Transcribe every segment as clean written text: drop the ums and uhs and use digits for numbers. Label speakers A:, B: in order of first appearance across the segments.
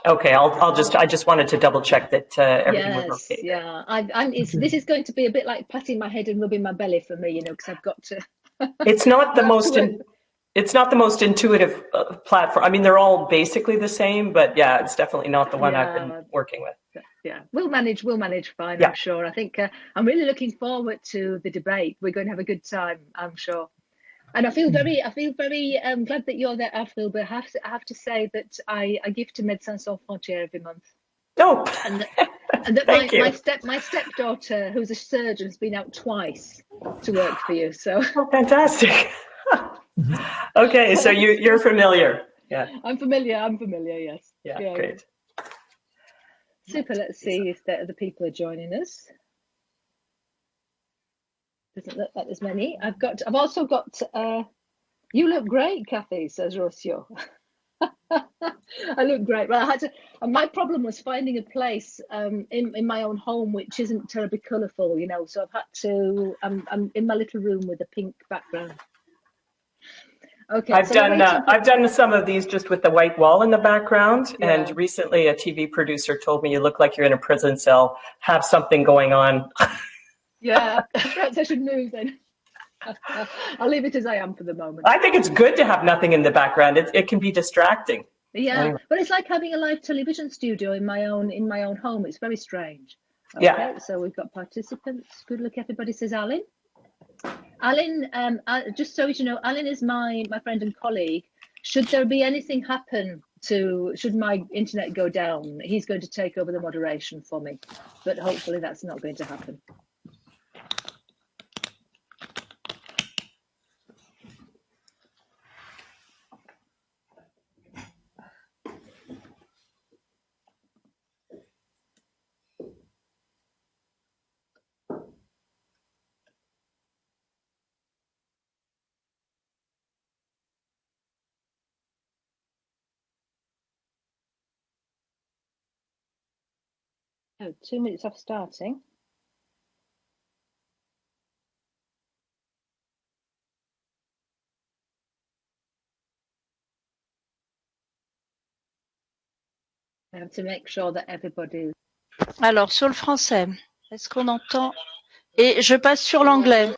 A: Okay, I just wanted to double check that everything was
B: Yes,
A: okay there.
B: yeah. This is going to be a bit like patting my head and rubbing my belly for me, because I've got to
A: It's not
B: I
A: the
B: have to
A: most
B: work.
A: it's not the most intuitive platform. I mean, they're all basically the same, but yeah, it's definitely not the one I've been
B: Yeah,
A: working with.
B: yeah. We'll manage fine, I'm
A: Yeah.
B: sure. I think I'm really looking forward to the debate. We're going to have a good time, I'm sure. And I feel very glad that you're there, Avril. But I have to say that I give to Médecins Sans Frontières every month,
A: Oh,
B: and that, and that my
A: thank
B: my
A: you.
B: step my stepdaughter, who's a surgeon, has been out twice to work for you. So,
A: Oh, fantastic. Okay, so you're familiar. Yeah.
B: I'm familiar. I'm familiar. Yes.
A: Yeah,
B: Yeah. Yeah.
A: great.
B: Super. Let's see if the other people are joining us. Doesn't look like there's many. I've also got. You look great, Kathy, says Rocio. I look great. Well, I had to. And my problem was finding a place in my own home which isn't terribly colourful, So I've had to. I'm in my little room with a pink background. Okay, so we're waiting for.
A: I've done some of these just with the white wall in the background, and
B: Yeah,
A: recently a TV producer told me you look like you're in a prison cell, have something going on.
B: yeah. Perhaps I should move then. I'll leave it as I am for the moment.
A: I think it's good to have nothing in the background. It can be distracting.
B: Yeah,
A: Anyway,
B: but it's like having a live television studio in my own home. It's very strange.
A: yeah,
B: Okay, so we've got participants. Good luck, everybody, says Alan. Alan, just so you know, Alan is my friend and colleague. Should there be anything happen should my internet go down, he's going to take over the moderation for me. But hopefully that's not going to happen. Oh, 2 minutes off starting. I have to make sure that everybody.
C: Alors, sur le français, est-ce qu'on entend? Et je passe sur l'anglais.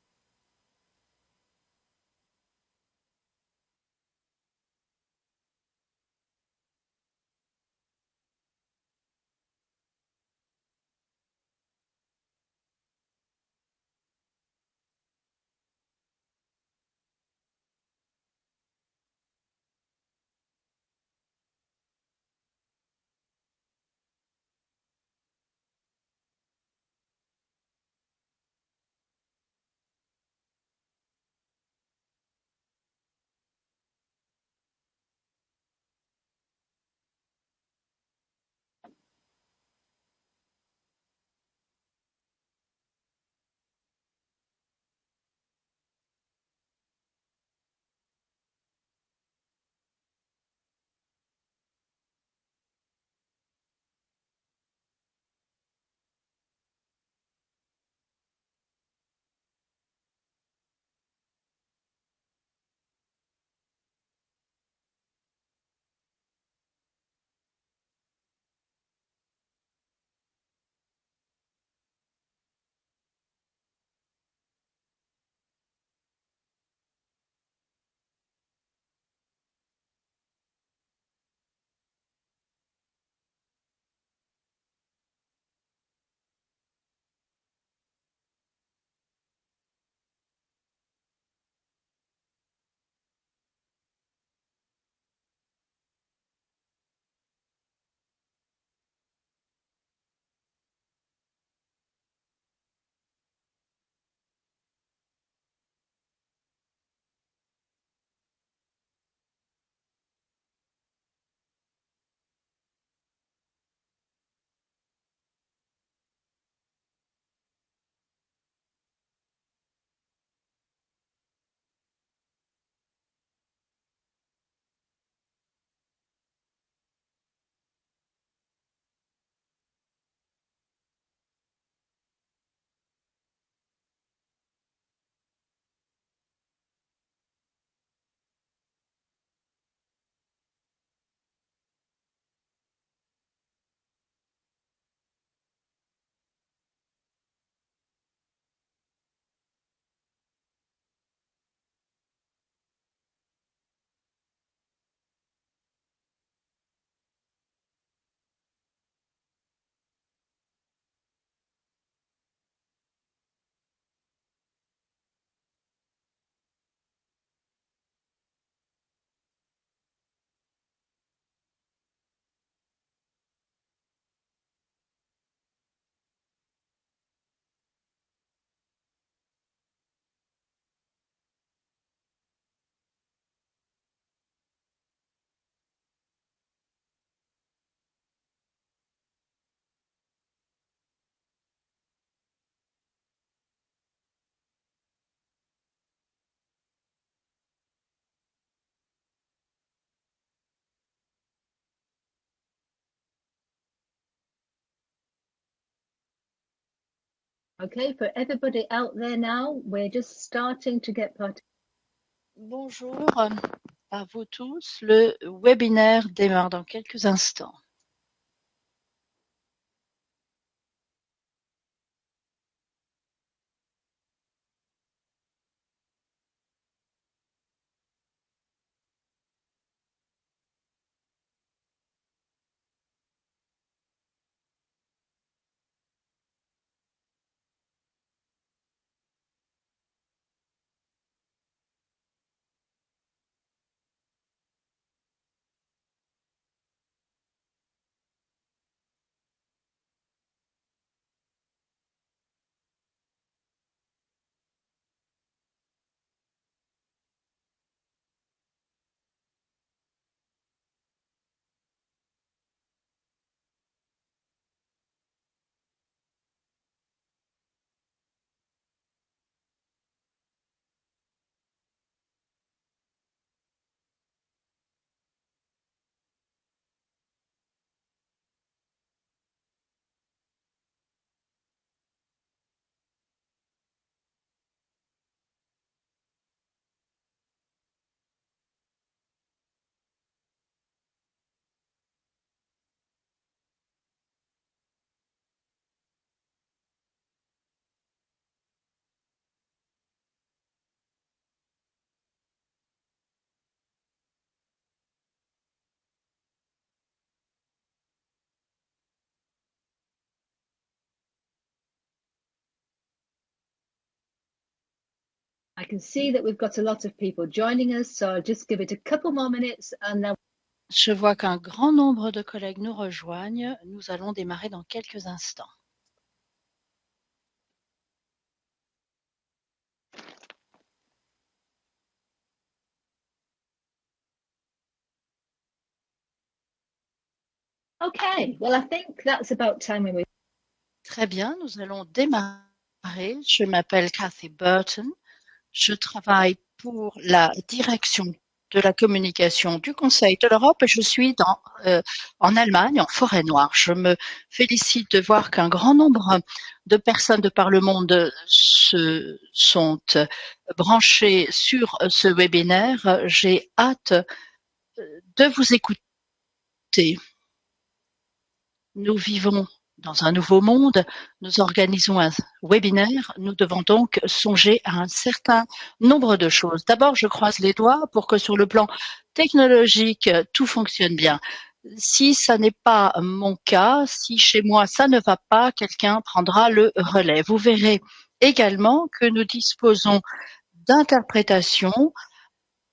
B: Okay, for everybody out there now, we're just starting to get part.
C: Bonjour à vous tous. Le webinaire démarre dans quelques instants.
B: I can see that we've got a lot of people joining us, so I'll just give it a couple more minutes and then.
C: Je vois qu'un grand nombre de collègues nous rejoignent. Nous allons démarrer dans quelques instants.
B: Okay, well, I think that's about time we.
C: Très bien, nous allons démarrer. Je m'appelle Kathy Burton. Je travaille pour la direction de la communication du Conseil de l'Europe et je suis en Allemagne, en Forêt-Noire. Je me félicite de voir qu'un grand nombre de personnes de par le monde se sont branchées sur ce webinaire. J'ai hâte de vous écouter. Nous vivons dans un nouveau monde, nous organisons un webinaire, nous devons donc songer à un certain nombre de choses. D'abord, je croise les doigts pour que sur le plan technologique, tout fonctionne bien. Si ça n'est pas mon cas, si chez moi ça ne va pas, quelqu'un prendra le relais. Vous verrez également que nous disposons d'interprétation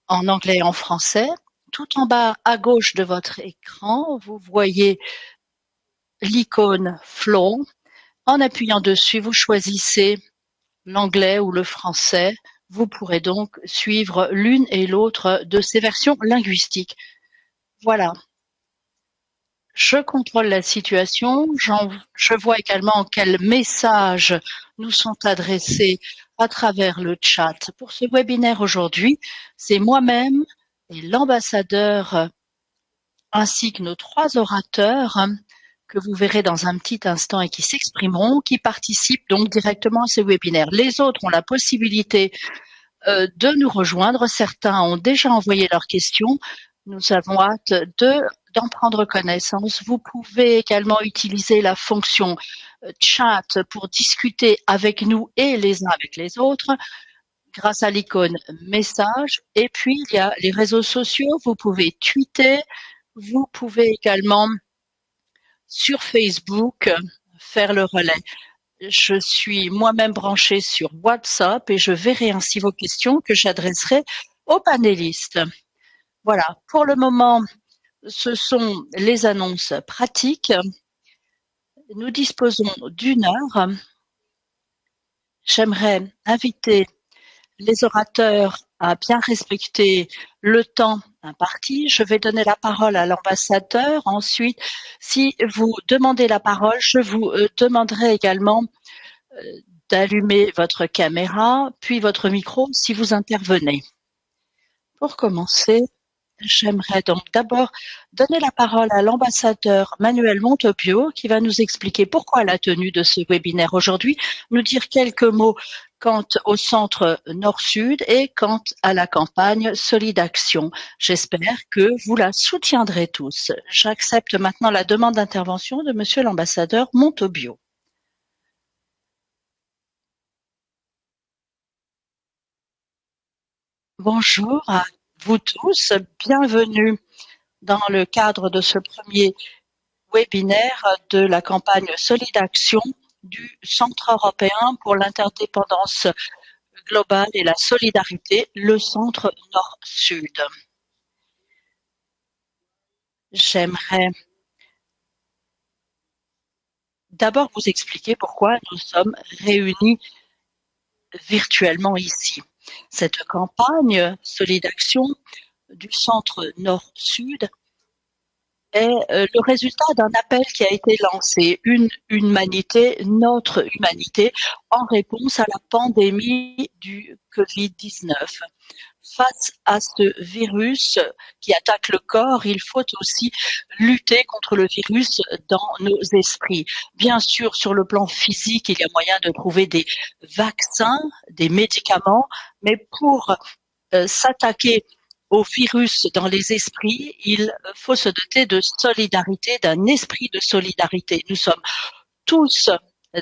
C: en anglais et en français. Tout en bas à gauche de votre écran, vous voyez l'icône Flow. En appuyant dessus, vous choisissez l'anglais ou le français. Vous pourrez donc suivre l'une et l'autre de ces versions linguistiques. Voilà. Je contrôle la situation. Je vois également quels messages nous sont adressés à travers le chat. Pour ce webinaire aujourd'hui, c'est moi-même et l'ambassadeur ainsi que nos 3 orateurs que vous verrez dans un petit instant et qui s'exprimeront, qui participent donc directement à ce webinaire. Les autres ont la possibilité de nous rejoindre. Certains ont déjà envoyé leurs questions. Nous avons hâte d'en prendre connaissance. Vous pouvez également utiliser la fonction chat pour discuter avec nous et les uns avec les autres grâce à l'icône message. Et puis, il y a les réseaux sociaux. Vous pouvez tweeter. Vous pouvez également sur Facebook faire le relais. Je suis moi-même branchée sur WhatsApp et je verrai ainsi vos questions que j'adresserai aux panélistes. Voilà, pour le moment, ce sont les annonces pratiques. Nous disposons d'1 heure. J'aimerais inviter les orateurs à bien respecter le temps imparti. Je vais donner la parole à l'ambassadeur. Ensuite, si vous demandez la parole, je vous demanderai également d'allumer votre caméra, puis votre micro si vous intervenez. Pour commencer, J'aimerais donc d'abord donner la parole à l'ambassadeur Manuel Montopio qui va nous expliquer pourquoi la tenue de ce webinaire aujourd'hui, nous dire quelques mots quant au centre Nord-Sud et quant à la campagne Solid Action. J'espère que vous la soutiendrez tous. J'accepte maintenant la demande d'intervention de Monsieur l'ambassadeur Montopio. Bonjour à vous tous, bienvenue dans le cadre de ce premier webinaire de la campagne Solid Action du Centre européen pour l'interdépendance globale et la solidarité, le Centre Nord-Sud. J'aimerais d'abord vous expliquer pourquoi nous sommes réunis virtuellement ici. Cette campagne Solid Action du Centre Nord-Sud est le résultat d'un appel qui a été lancé, une humanité, notre humanité, en réponse à la pandémie du Covid-19. Face à ce virus qui attaque le corps, il faut aussi lutter contre le virus dans nos esprits. Bien sûr, sur le plan physique, il y a moyen de trouver des vaccins, des médicaments, mais pour s'attaquer au virus dans les esprits, il faut se doter de solidarité, d'un esprit de solidarité. Nous sommes tous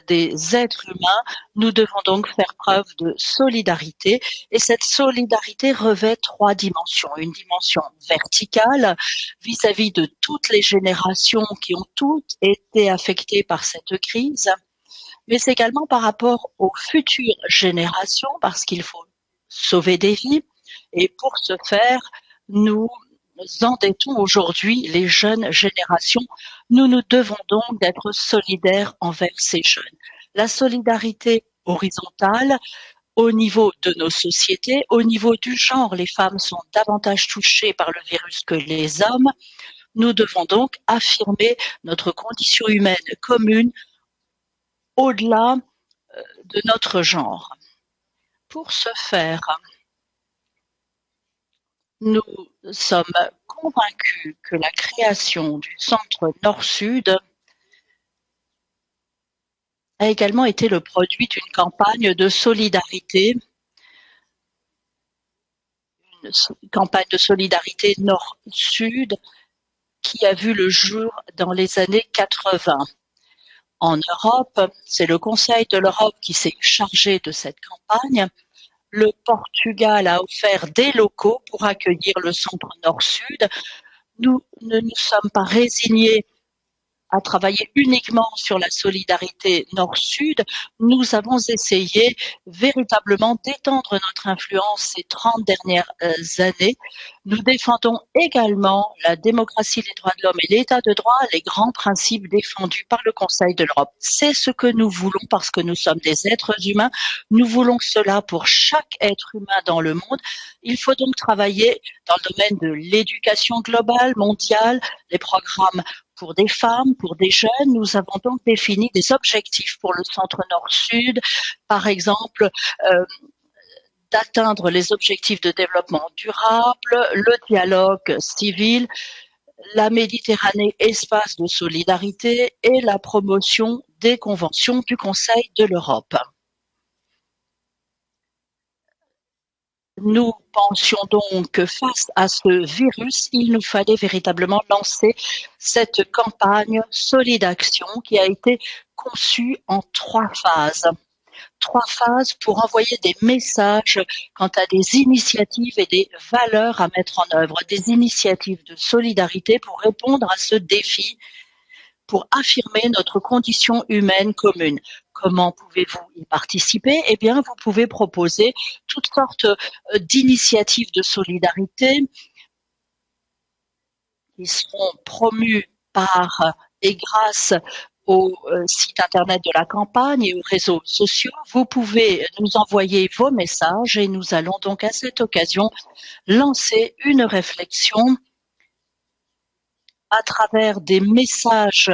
C: des êtres humains, nous devons donc faire preuve de solidarité et cette solidarité revêt trois dimensions. Une dimension verticale vis-à-vis de toutes les générations qui ont toutes été affectées par cette crise, mais également par rapport aux futures générations parce qu'il faut sauver des vies. Et pour ce faire, nous endettons aujourd'hui les jeunes générations. Nous nous devons donc d'être solidaires envers ces jeunes. La solidarité horizontale, au niveau de nos sociétés, au niveau du genre, les femmes sont davantage touchées par le virus que les hommes. Nous devons donc affirmer notre condition humaine commune au-delà de notre genre. Pour ce faire, nous sommes convaincus que la création du Centre Nord-Sud a également été le produit d'une campagne de solidarité, une campagne de solidarité Nord-Sud qui a vu le jour dans les années 80. En Europe, c'est le Conseil de l'Europe qui s'est chargé de cette campagne. Le Portugal a offert des locaux pour accueillir le Centre Nord-Sud. Nous ne nous sommes pas résignés à travailler uniquement sur la solidarité Nord-Sud. Nous avons essayé véritablement d'étendre notre influence ces 30 dernières années. Nous défendons également la démocratie, les droits de l'homme et l'état de droit, les grands principes défendus par le Conseil de l'Europe. C'est ce que nous voulons parce que nous sommes des êtres humains. Nous voulons cela pour chaque être humain dans le monde. Il faut donc travailler dans le domaine de l'éducation globale, mondiale, les programmes pour des femmes, pour des jeunes. Nous avons donc défini des objectifs pour le Centre Nord-Sud, par exemple d'atteindre les objectifs de développement durable, le dialogue civil, la Méditerranée, espace de solidarité et la promotion des conventions du Conseil de l'Europe. Nous pensions donc que face à ce virus, il nous fallait véritablement lancer cette campagne Solid Action qui a été conçue en trois phases. Trois phases pour envoyer des messages quant à des initiatives et des valeurs à mettre en œuvre, des initiatives de solidarité pour répondre à ce défi, pour affirmer notre condition humaine commune. Comment pouvez-vous y participer? Eh bien, vous pouvez proposer toutes sortes d'initiatives de solidarité qui seront promues par et grâce au site internet de la campagne et aux réseaux sociaux. Vous pouvez nous envoyer vos messages et nous allons donc à cette occasion lancer une réflexion à travers des messages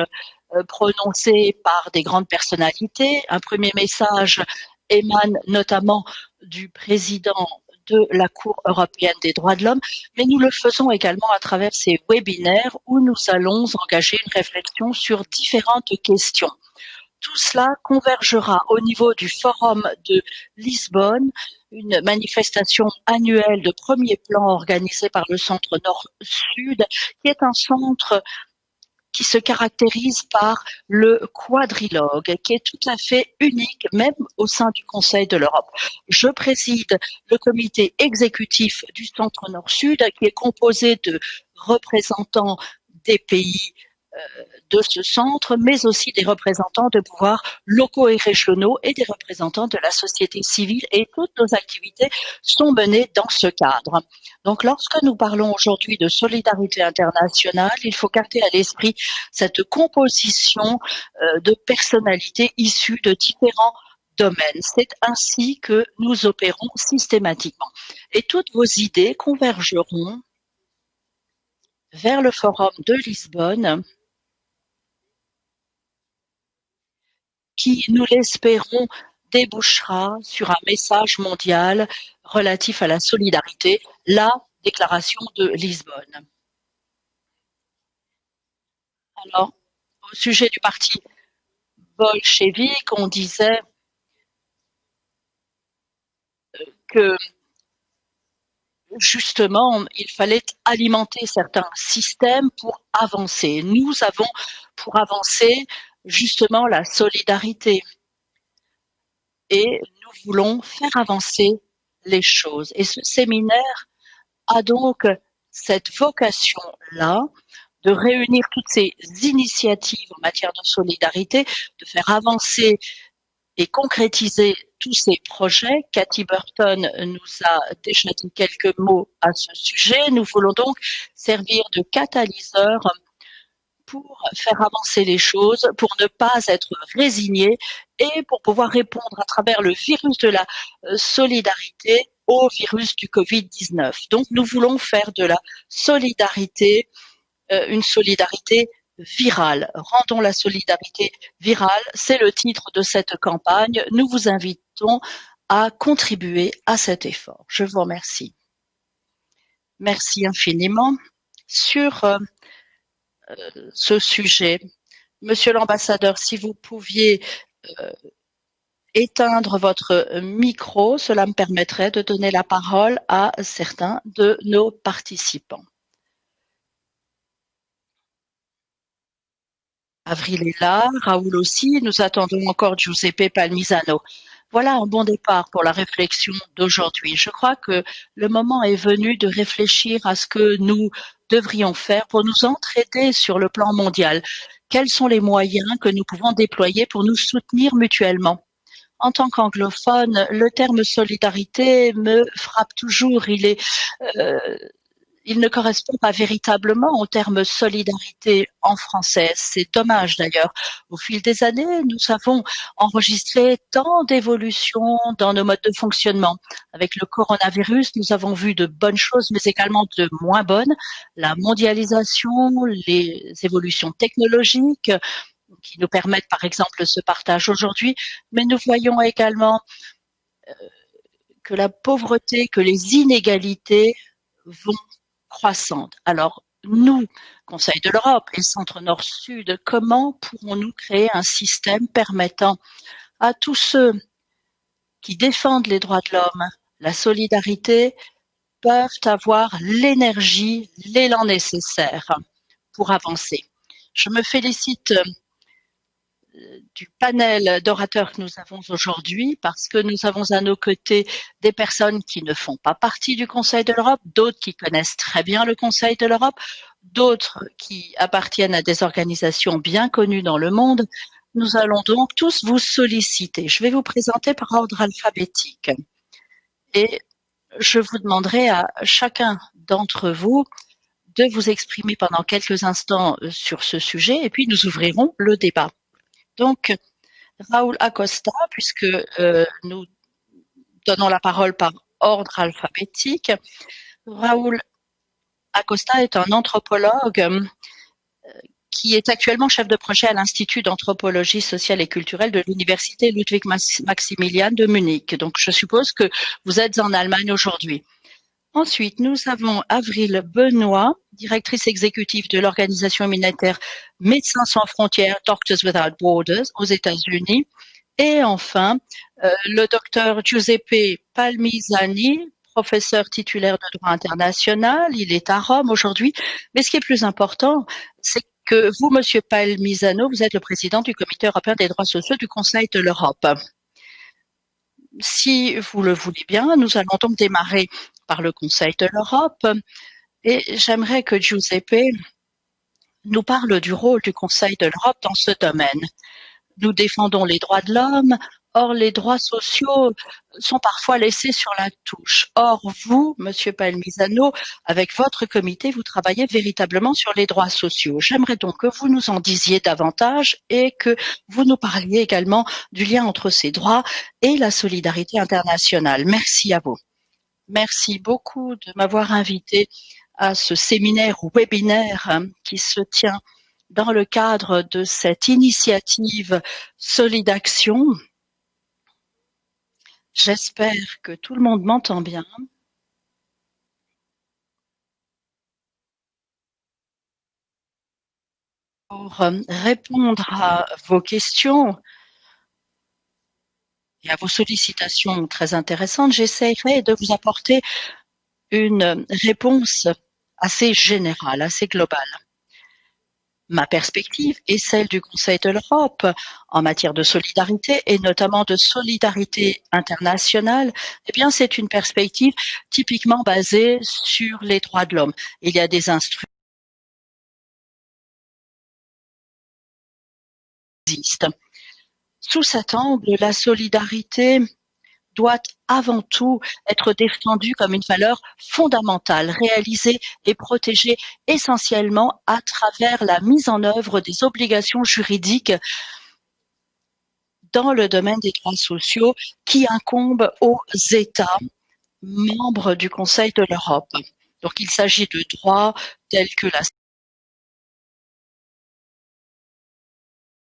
C: prononcés par des grandes personnalités. Un premier message émane notamment du président de la Cour européenne des droits de l'homme, mais nous le faisons également à travers ces webinaires où nous allons engager une réflexion sur différentes questions. Tout cela convergera au niveau du Forum de Lisbonne, une manifestation annuelle de premier plan organisée par le Centre Nord-Sud, qui est un centre qui se caractérise par le quadrilogue, qui est tout à fait unique, même au sein du Conseil de l'Europe. Je préside le comité exécutif du Centre Nord-Sud, qui est composé de représentants des pays de ce centre, mais aussi des représentants de pouvoirs locaux et régionaux et des représentants de la société civile, et toutes nos activités sont menées dans ce cadre. Donc, lorsque nous parlons aujourd'hui de solidarité internationale, il faut garder à l'esprit cette composition de personnalités issues de différents domaines. C'est ainsi que nous opérons systématiquement. Et toutes vos idées convergeront vers le Forum de Lisbonne, qui, nous l'espérons, débouchera sur un message mondial relatif à la solidarité, la déclaration de Lisbonne. Alors, au sujet du parti bolchevique, on disait que justement, il fallait alimenter certains systèmes pour avancer. Nous avons pour avancer justement la solidarité. Et nous voulons faire avancer les choses. Et ce séminaire a donc cette vocation-là de réunir toutes ces initiatives en matière de solidarité, de faire avancer et concrétiser tous ces projets. Cathy Burton nous a déjà dit quelques mots à ce sujet. Nous voulons donc servir de catalyseur pour faire avancer les choses, pour ne pas être résignés et pour pouvoir répondre à travers le virus de la solidarité au virus du Covid-19. Donc, nous voulons faire de la solidarité une solidarité virale. Rendons la solidarité virale, c'est le titre de cette campagne. Nous vous invitons à contribuer à cet effort. Je vous remercie. Merci infiniment. Sur ce sujet, Monsieur l'ambassadeur, si vous pouviez éteindre votre micro, cela me permettrait de donner la parole à certains de nos participants. Avril est là, Raoul aussi, nous attendons encore Giuseppe Palmisano. Voilà un bon départ pour la réflexion d'aujourd'hui. Je crois que le moment est venu de réfléchir à ce que nous devrions faire pour nous entraider sur le plan mondial. Quels sont les moyens que nous pouvons déployer pour nous soutenir mutuellement? En tant qu'anglophone, le terme solidarité me frappe toujours. Il ne correspond pas véritablement au terme solidarité en français. C'est dommage d'ailleurs. Au fil des années, nous avons enregistré tant d'évolutions dans nos modes de fonctionnement. Avec le coronavirus, nous avons vu de bonnes choses, mais également de moins bonnes. La mondialisation, les évolutions technologiques qui nous permettent par exemple ce partage aujourd'hui, mais nous voyons également que la pauvreté, que les inégalités vont croissante. Alors, nous, Conseil de l'Europe et Centre Nord-Sud, comment pourrons-nous créer un système permettant à tous ceux qui défendent les droits de l'homme, la solidarité, peuvent avoir l'énergie, l'élan nécessaire pour avancer? Je me félicite du panel d'orateurs que nous avons aujourd'hui parce que nous avons à nos côtés des personnes qui ne font pas partie du Conseil de l'Europe, d'autres qui connaissent très bien le Conseil de l'Europe, d'autres qui appartiennent à des organisations bien connues dans le monde. Nous allons donc tous vous solliciter. Je vais vous présenter par ordre alphabétique et je vous demanderai à chacun d'entre vous de vous exprimer pendant quelques instants sur ce sujet et puis nous ouvrirons le débat. Donc, Raoul Acosta, puisque nous donnons la parole par ordre alphabétique. Raoul Acosta est un anthropologue qui est actuellement chef de projet à l'Institut d'anthropologie sociale et culturelle de l'Université Ludwig Maximilian de Munich. Donc, je suppose que vous êtes en Allemagne aujourd'hui. Ensuite, nous avons Avril Benoît, directrice exécutive de l'organisation humanitaire Médecins sans frontières, Doctors Without Borders aux États-Unis. Et enfin, le docteur Giuseppe Palmisani, professeur titulaire de droit international. Il est à Rome aujourd'hui. Mais ce qui est plus important, c'est que vous, Monsieur Palmisano, vous êtes le président du Comité européen des droits sociaux du Conseil de l'Europe. Si vous le voulez bien, nous allons donc démarrer par le Conseil de l'Europe et j'aimerais que Giuseppe nous parle du rôle du Conseil de l'Europe dans ce domaine. Nous défendons les droits de l'homme, or les droits sociaux sont parfois laissés sur la touche. Or vous, Monsieur Palmisano, avec votre comité, vous travaillez véritablement sur les droits sociaux. J'aimerais donc que vous nous en disiez davantage et que vous nous parliez également du lien entre ces droits et la solidarité internationale. Merci à vous. Merci beaucoup de m'avoir invité à ce séminaire ou webinaire qui se tient dans le cadre de cette initiative Solidaction. J'espère que tout le monde m'entend bien. Pour répondre à vos questions et à vos sollicitations très intéressantes, j'essaierai de vous apporter une réponse assez générale, assez globale. Ma perspective est celle du Conseil de l'Europe en matière de solidarité et notamment de solidarité internationale. Eh bien, c'est une perspective typiquement basée sur les droits de l'homme. Il y a des instruments qui existent. Sous cet angle, la solidarité doit avant tout être défendue comme une valeur fondamentale, réalisée et protégée essentiellement à travers la mise en œuvre des obligations juridiques dans le domaine des droits sociaux qui incombent aux États membres du Conseil de l'Europe. Donc il s'agit de droits tels que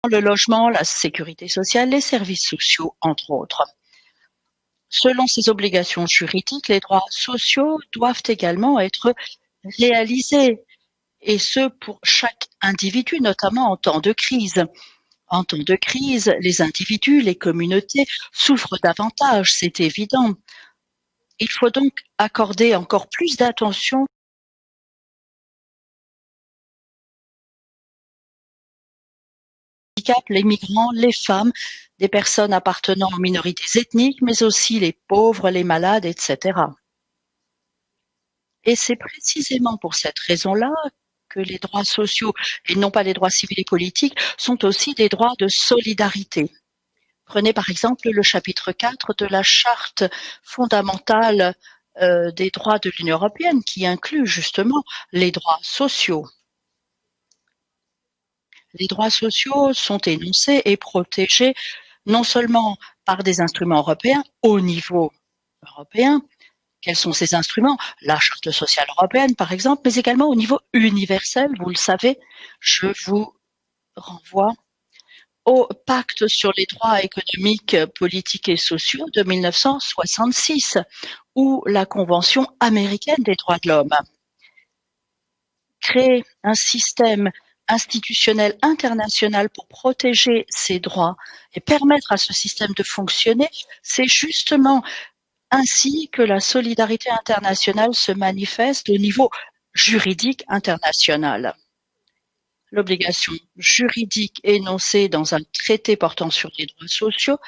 C: le logement, la sécurité sociale, les services sociaux, entre autres. Selon ces obligations juridiques, les droits sociaux doivent également être réalisés, et ce pour chaque individu, notamment en temps de crise. En temps de crise, les individus, les communautés souffrent davantage, c'est évident. Il faut donc accorder encore plus d'attention les migrants, les femmes, des personnes appartenant aux minorités ethniques, mais aussi les pauvres, les malades, etc. Et c'est précisément pour cette raison-là que les droits sociaux, et non pas les droits civils et politiques, sont aussi des droits de solidarité. Prenez par exemple le chapitre 4 de la Charte fondamentale des droits de l'Union européenne, qui inclut justement les droits sociaux. Les droits sociaux sont énoncés et protégés non seulement par des instruments européens au niveau européen. Quels sont ces instruments? La Charte sociale européenne, par exemple, mais également au niveau universel. Vous le savez, je vous renvoie au Pacte sur les droits économiques, politiques et sociaux de 1966 ou la Convention américaine des droits de l'homme. Créer un système institutionnel international pour protéger ces droits et permettre à ce système de fonctionner, c'est justement ainsi que la solidarité internationale se manifeste au niveau juridique international. L'obligation juridique énoncée dans un traité portant sur les droits sociaux,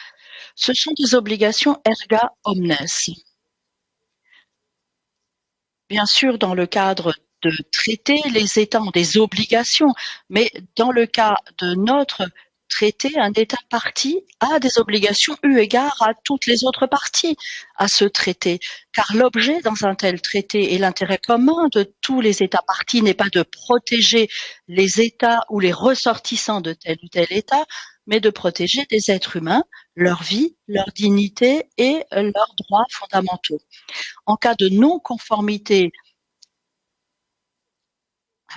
C: ce sont des obligations erga omnes. Bien sûr, dans le cadre de traités, les États ont des obligations, mais dans le cas de notre traité, un État partie a des obligations eu égard à toutes les autres parties à ce traité, car l'objet dans un tel traité et l'intérêt commun de tous les États parties n'est pas de protéger les États ou les ressortissants de tel ou tel État, mais de protéger des êtres humains, leur vie, leur dignité et leurs droits fondamentaux. En cas de non-conformité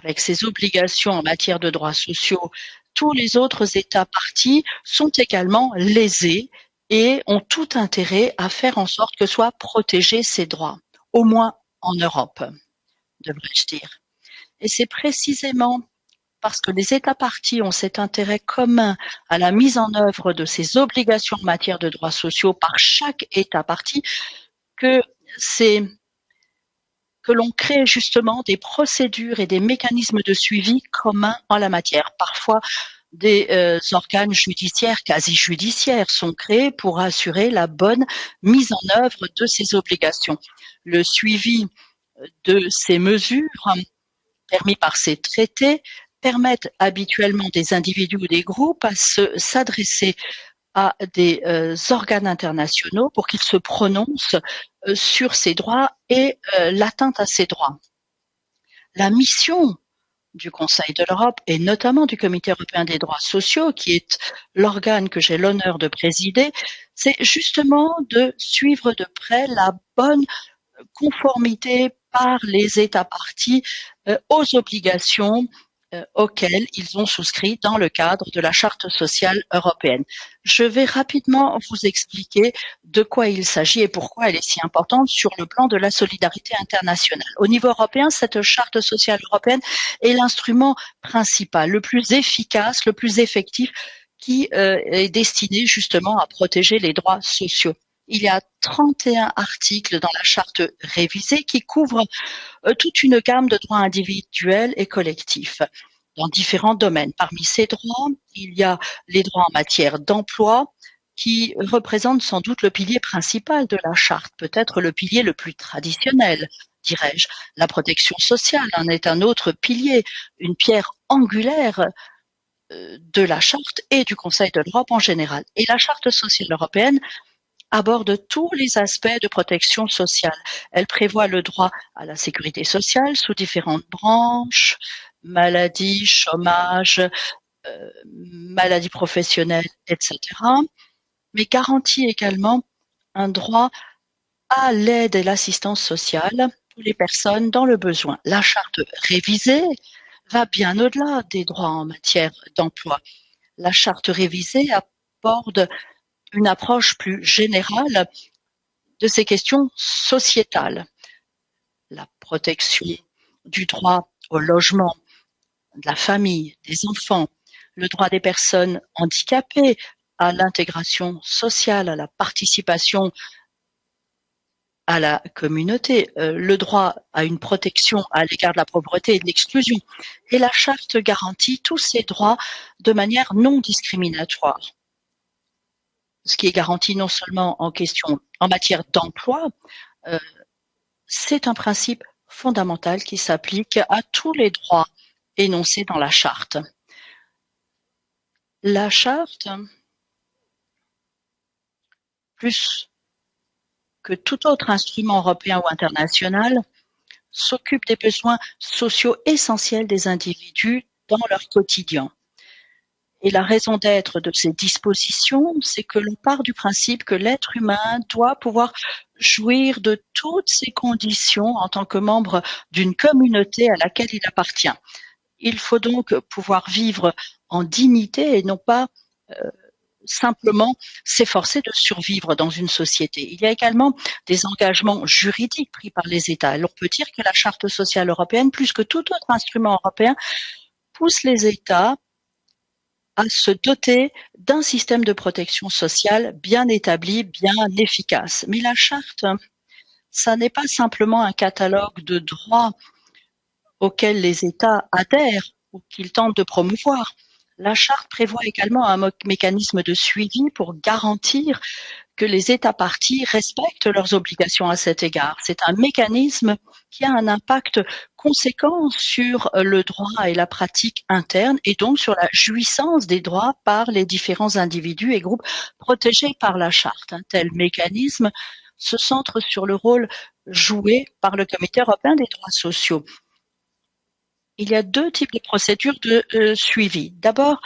C: avec ses obligations en matière de droits sociaux, tous les autres États parties sont également lésés et ont tout intérêt à faire en sorte que soient protégés ces droits, au moins en Europe, devrais-je dire. Et c'est précisément parce que les États parties ont cet intérêt commun à la mise en œuvre de ces obligations en matière de droits sociaux par chaque État partie que l'on crée justement des procédures et des mécanismes de suivi communs en la matière. Parfois, des organes judiciaires, quasi judiciaires, sont créés pour assurer la bonne mise en œuvre de ces obligations. Le suivi de ces mesures permis par ces traités permettent habituellement des individus ou des groupes à s'adresser à des organes internationaux pour qu'ils se prononcent sur ces droits et l'atteinte à ces droits. La mission du Conseil de l'Europe et notamment du Comité européen des droits sociaux, qui est l'organe que j'ai l'honneur de présider, c'est justement de suivre de près la bonne conformité par les États parties aux obligations auxquelles ils ont souscrit dans le cadre de la Charte sociale européenne. Je vais rapidement vous expliquer de quoi il s'agit et pourquoi elle est si importante sur le plan de la solidarité internationale. Au niveau européen, cette Charte sociale européenne est l'instrument principal, le plus efficace, le plus effectif, qui est destiné justement à protéger les droits sociaux. Il y a 31 articles dans la charte révisée qui couvrent toute une gamme de droits individuels et collectifs dans différents domaines. Parmi ces droits, il y a les droits en matière d'emploi qui représentent sans doute le pilier principal de la charte, peut-être le pilier le plus traditionnel, dirais-je. La protection sociale en est un autre pilier, une pierre angulaire de la charte et du Conseil de l'Europe en général. Et la charte sociale européenne aborde tous les aspects de protection sociale. Elle prévoit le droit à la sécurité sociale sous différentes branches, maladie, chômage, maladie professionnelle, etc., mais garantit également un droit à l'aide et l'assistance sociale pour les personnes dans le besoin. La charte révisée va bien au-delà des droits en matière d'emploi. La charte révisée aborde une approche plus générale de ces questions sociétales. La protection du droit au logement, de la famille, des enfants, le droit des personnes handicapées à l'intégration sociale, à la participation à la communauté, le droit à une protection à l'égard de la pauvreté et de l'exclusion. Et la charte garantit tous ces droits de manière non discriminatoire. Ce qui est garanti non seulement en matière d'emploi, c'est un principe fondamental qui s'applique à tous les droits énoncés dans la charte. La charte, plus que tout autre instrument européen ou international, s'occupe des besoins sociaux essentiels des individus dans leur quotidien. Et la raison d'être de ces dispositions, c'est que l'on part du principe que l'être humain doit pouvoir jouir de toutes ces conditions en tant que membre d'une communauté à laquelle il appartient. Il faut donc pouvoir vivre en dignité et non pas simplement s'efforcer de survivre dans une société. Il y a également des engagements juridiques pris par les États. On peut dire que la Charte sociale européenne, plus que tout autre instrument européen, pousse les États à se doter d'un système de protection sociale bien établi, bien efficace. Mais la charte, ça n'est pas simplement un catalogue de droits auxquels les États adhèrent ou qu'ils tentent de promouvoir. La charte prévoit également un mécanisme de suivi pour garantir que les États parties respectent leurs obligations à cet égard. C'est un mécanisme qui a un impact conséquent sur le droit et la pratique interne et donc sur la jouissance des droits par les différents individus et groupes protégés par la charte. Un tel mécanisme se centre sur le rôle joué par le Comité européen des droits sociaux. Il y a deux types de procédures de suivi. D'abord,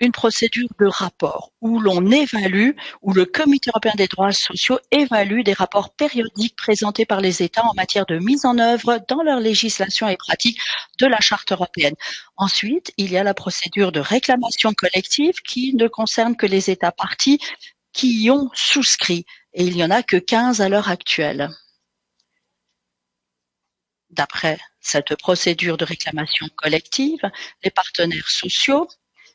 C: une procédure de rapport où l'on évalue, où le Comité européen des droits sociaux évalue des rapports périodiques présentés par les États en matière de mise en œuvre dans leur législation et pratique de la Charte européenne. Ensuite, il y a la procédure de réclamation collective qui ne concerne que les États parties qui y ont souscrit, et il n'y en a que 15 à l'heure actuelle. D'après cette procédure de réclamation collective, les partenaires sociaux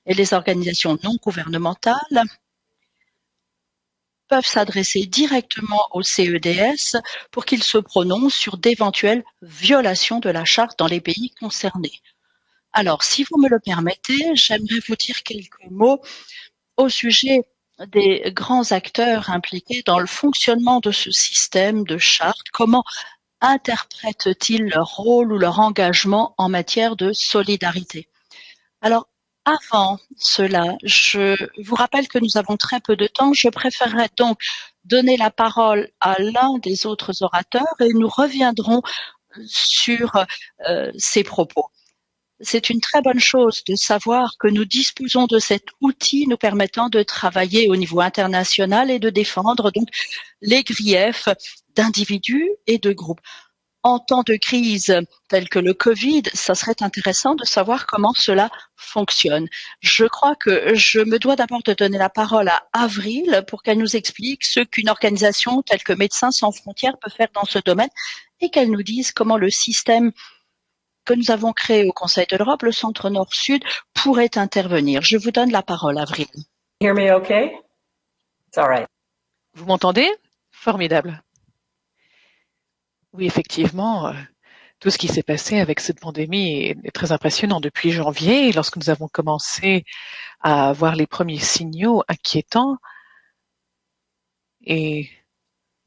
C: et les organisations non gouvernementales peuvent s'adresser directement au CEDS pour qu'il se prononce sur d'éventuelles violations de la charte dans les pays concernés. Alors, si vous me le permettez, j'aimerais vous dire quelques mots au sujet des grands acteurs impliqués dans le fonctionnement de ce système de charte. Comment interprètent-ils leur rôle ou leur engagement en matière de solidarité? Alors, avant cela, je vous rappelle que nous avons très peu de temps. Je préférerais donc donner la parole à l'un des autres orateurs et nous reviendrons sur ces propos. C'est une très bonne chose de savoir que nous disposons de cet outil nous permettant de travailler au niveau international et de défendre donc les griefs d'individus et de groupes. En temps de crise telle que le Covid, ça serait intéressant de savoir comment cela fonctionne. Je crois que je me dois d'abord de donner la parole à Avril pour qu'elle nous explique ce qu'une organisation telle que Médecins sans frontières peut faire dans ce domaine et qu'elle nous dise comment le système que nous avons créé au Conseil de l'Europe, le Centre Nord-Sud, pourrait intervenir. Je vous donne la parole, Avril.
A: Hear me okay? It's all right.
D: Vous m'entendez? Formidable. Oui, effectivement, tout ce qui s'est passé avec cette pandémie est très impressionnant. Depuis janvier, lorsque nous avons commencé à voir les premiers signaux inquiétants, et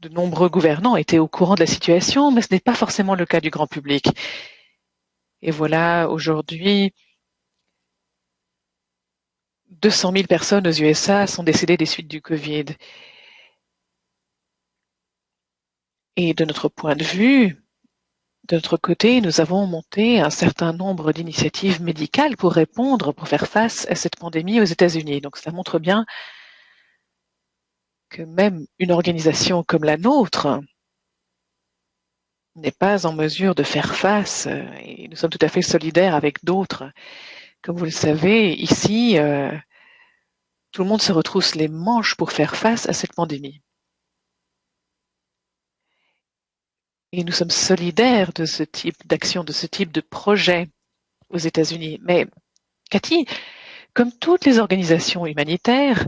D: de nombreux gouvernants étaient au courant de la situation, mais ce n'est pas forcément le cas du grand public. Et voilà, aujourd'hui, 200 000 personnes aux USA sont décédées des suites du Covid. Et de notre point de vue, de notre côté, nous avons monté un certain nombre d'initiatives médicales pour répondre, pour faire face à cette pandémie aux États-Unis. Donc cela montre bien que même une organisation comme la nôtre n'est pas en mesure de faire face, et nous sommes tout à fait solidaires avec d'autres. Comme vous le savez, ici, tout le monde se retrousse les manches pour faire face à cette pandémie. Et nous sommes solidaires de ce type d'action, de ce type de projet aux États-Unis. Mais Cathy, comme toutes les organisations humanitaires,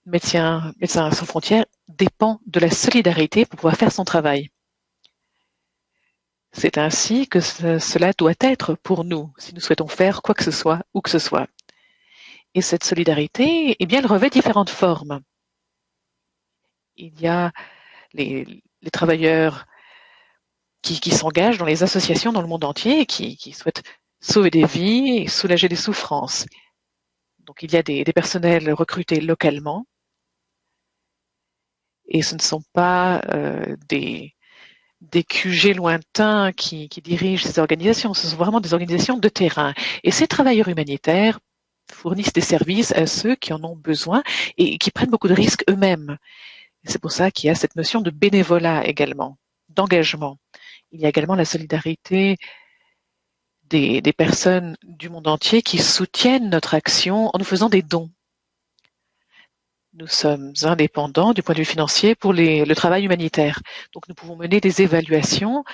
D: Médecins sans frontières dépend de la solidarité pour pouvoir faire son travail. C'est ainsi que cela doit être pour nous, si nous souhaitons faire quoi que ce soit, où que ce soit. Et cette solidarité, eh bien, elle revêt différentes formes. Il y a les travailleurs qui s'engagent dans les associations dans le monde entier et qui souhaitent sauver des vies et soulager des souffrances. Donc, il y a des personnels recrutés localement. Et ce ne sont pas des QG lointains qui dirigent ces organisations, ce sont vraiment des organisations de terrain. Et ces travailleurs humanitaires fournissent des services à ceux qui en ont besoin et qui prennent beaucoup de risques eux-mêmes. C'est pour ça qu'il y a cette notion de bénévolat également, d'engagement. Il y a également la solidarité des personnes du monde entier qui soutiennent notre action en nous faisant des dons. Nous sommes indépendants du point de vue financier pour le travail humanitaire. Donc nous pouvons mener des évaluations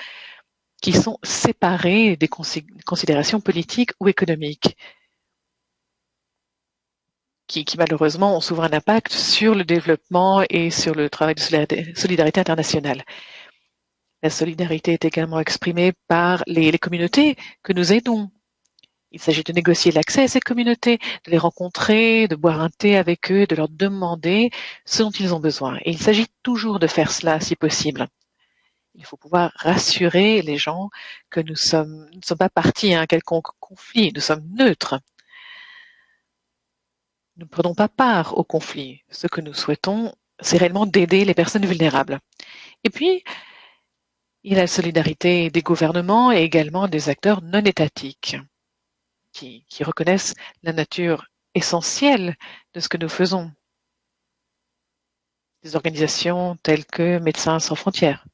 D: qui sont séparées des considérations politiques ou économiques, qui malheureusement ont souvent un impact sur le développement et sur le travail de solidarité internationale. La solidarité est également exprimée par les communautés que nous aidons. Il s'agit de négocier l'accès à ces communautés, de les rencontrer, de boire un thé avec eux, de leur demander ce dont ils ont besoin. Et il s'agit toujours de faire cela si possible. Il faut pouvoir rassurer les gens que nous ne sommes pas partis à un quelconque conflit, nous sommes neutres. Nous ne prenons pas part au conflit. Ce que nous souhaitons, c'est réellement d'aider les personnes vulnérables. Et puis, il y a la solidarité des gouvernements et également des acteurs non étatiques qui reconnaissent la nature essentiel de ce que nous faisons. Des organisations telles que Médecins sans frontières.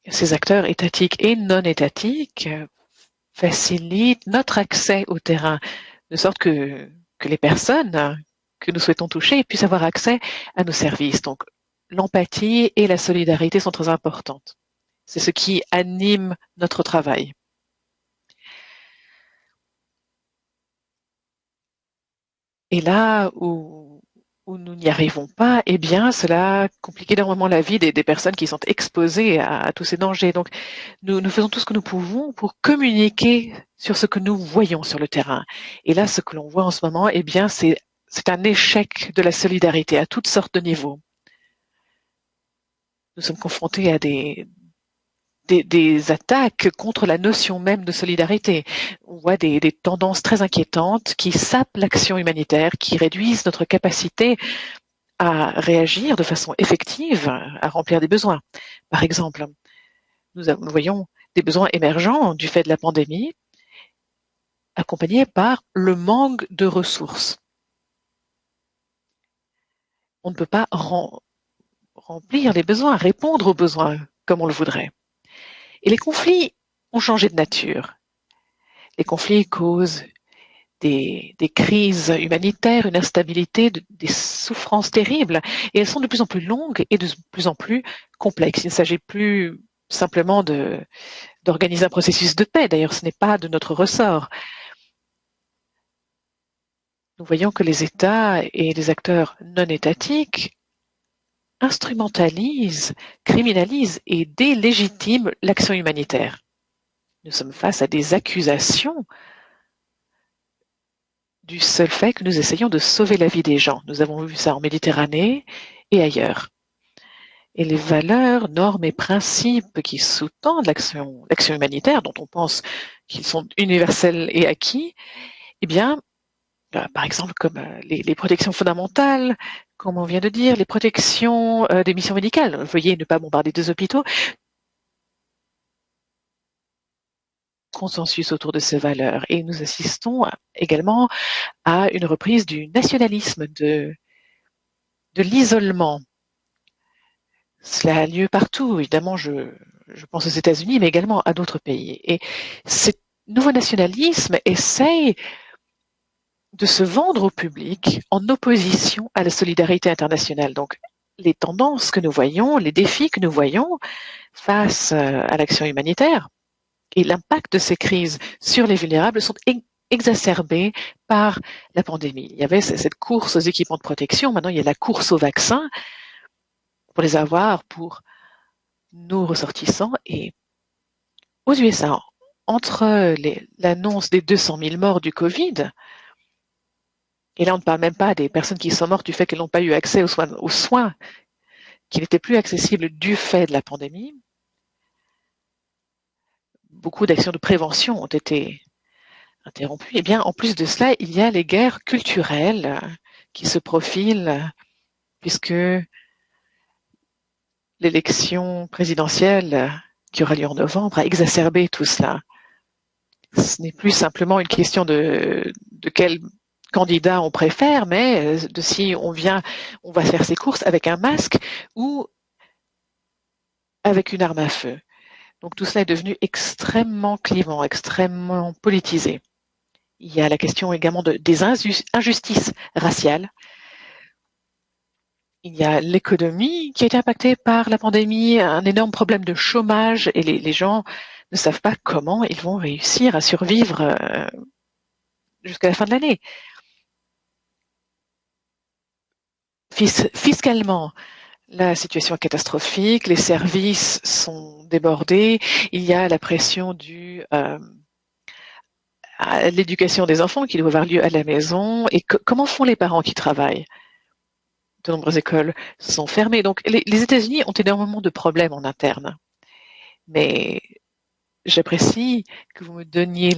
D: Ces acteurs étatiques et non étatiques facilitent notre accès au terrain, de sorte que les personnes que nous souhaitons toucher puissent avoir accès à nos services. Donc, l'empathie et la solidarité sont très importantes. C'est ce qui anime notre travail. Et là où nous n'y arrivons pas, eh bien, cela complique énormément la vie des personnes qui sont exposées à tous ces dangers. Donc, nous faisons tout ce que nous pouvons pour communiquer sur ce que nous voyons sur le terrain. Et là, ce que l'on voit en ce moment, eh bien, c'est un échec de la solidarité à toutes sortes de niveaux. Nous sommes confrontés à des attaques contre la notion même de solidarité. On voit des tendances très inquiétantes qui sapent l'action humanitaire, qui réduisent notre capacité à réagir de façon effective, à remplir des besoins. Par exemple, nous voyons des besoins émergents du fait de la pandémie, accompagnés par le manque de ressources. On ne peut pas remplir les besoins, répondre aux besoins comme on le voudrait. Et les conflits ont changé de nature. Les conflits causent des crises humanitaires, une instabilité, des souffrances terribles, et elles sont de plus en plus longues et de plus en plus complexes. Il ne s'agit plus simplement d'organiser un processus de paix. D'ailleurs, ce n'est pas de notre ressort. Nous voyons que les États et les acteurs non étatiques instrumentalisent, criminalisent et délégitiment l'action humanitaire. Nous sommes face à des accusations du seul fait que nous essayons de sauver la vie des gens. Nous avons vu ça en Méditerranée et ailleurs. Et les valeurs, normes et principes qui sous-tendent l'action humanitaire, dont on pense qu'ils sont universels et acquis, eh bien, par exemple, comme les protections fondamentales, comme on vient de dire, les protections des missions médicales. Veuillez ne pas bombarder des hôpitaux. Consensus autour de ces valeurs. Et nous assistons également à une reprise du nationalisme, de l'isolement. Cela a lieu partout. Évidemment, je pense aux États-Unis, mais également à d'autres pays. Et ce nouveau nationalisme essaye de se vendre au public en opposition à la solidarité internationale. Donc, les tendances que nous voyons, les défis que nous voyons face à l'action humanitaire et l'impact de ces crises sur les vulnérables sont exacerbés par la pandémie. Il y avait cette course aux équipements de protection, maintenant il y a la course aux vaccins pour les avoir pour nos ressortissants. Et aux USA, entre l'annonce des 200 000 morts du Covid, et là on ne parle même pas des personnes qui sont mortes du fait qu'elles n'ont pas eu accès aux soins qui n'étaient plus accessibles du fait de la pandémie, beaucoup d'actions de prévention ont été interrompues. Et bien, en plus de cela, il y a les guerres culturelles qui se profilent, puisque l'élection présidentielle qui aura lieu en novembre a exacerbé tout cela. Ce n'est plus simplement une question de quel candidat on préfère, mais de si on va faire ses courses avec un masque ou avec une arme à feu. Donc tout cela est devenu extrêmement clivant, extrêmement politisé. Il y a la question également des injustices raciales. Il y a l'économie qui a été impactée par la pandémie, un énorme problème de chômage, et les gens ne savent pas comment ils vont réussir à survivre jusqu'à la fin de l'année. Fiscalement, la situation est catastrophique, les services sont débordés, il y a la pression due à l'éducation des enfants qui doit avoir lieu à la maison. Et comment font les parents qui travaillent? De nombreuses écoles sont fermées. Donc les États-Unis ont énormément de problèmes en interne. Mais j'apprécie que vous me donniez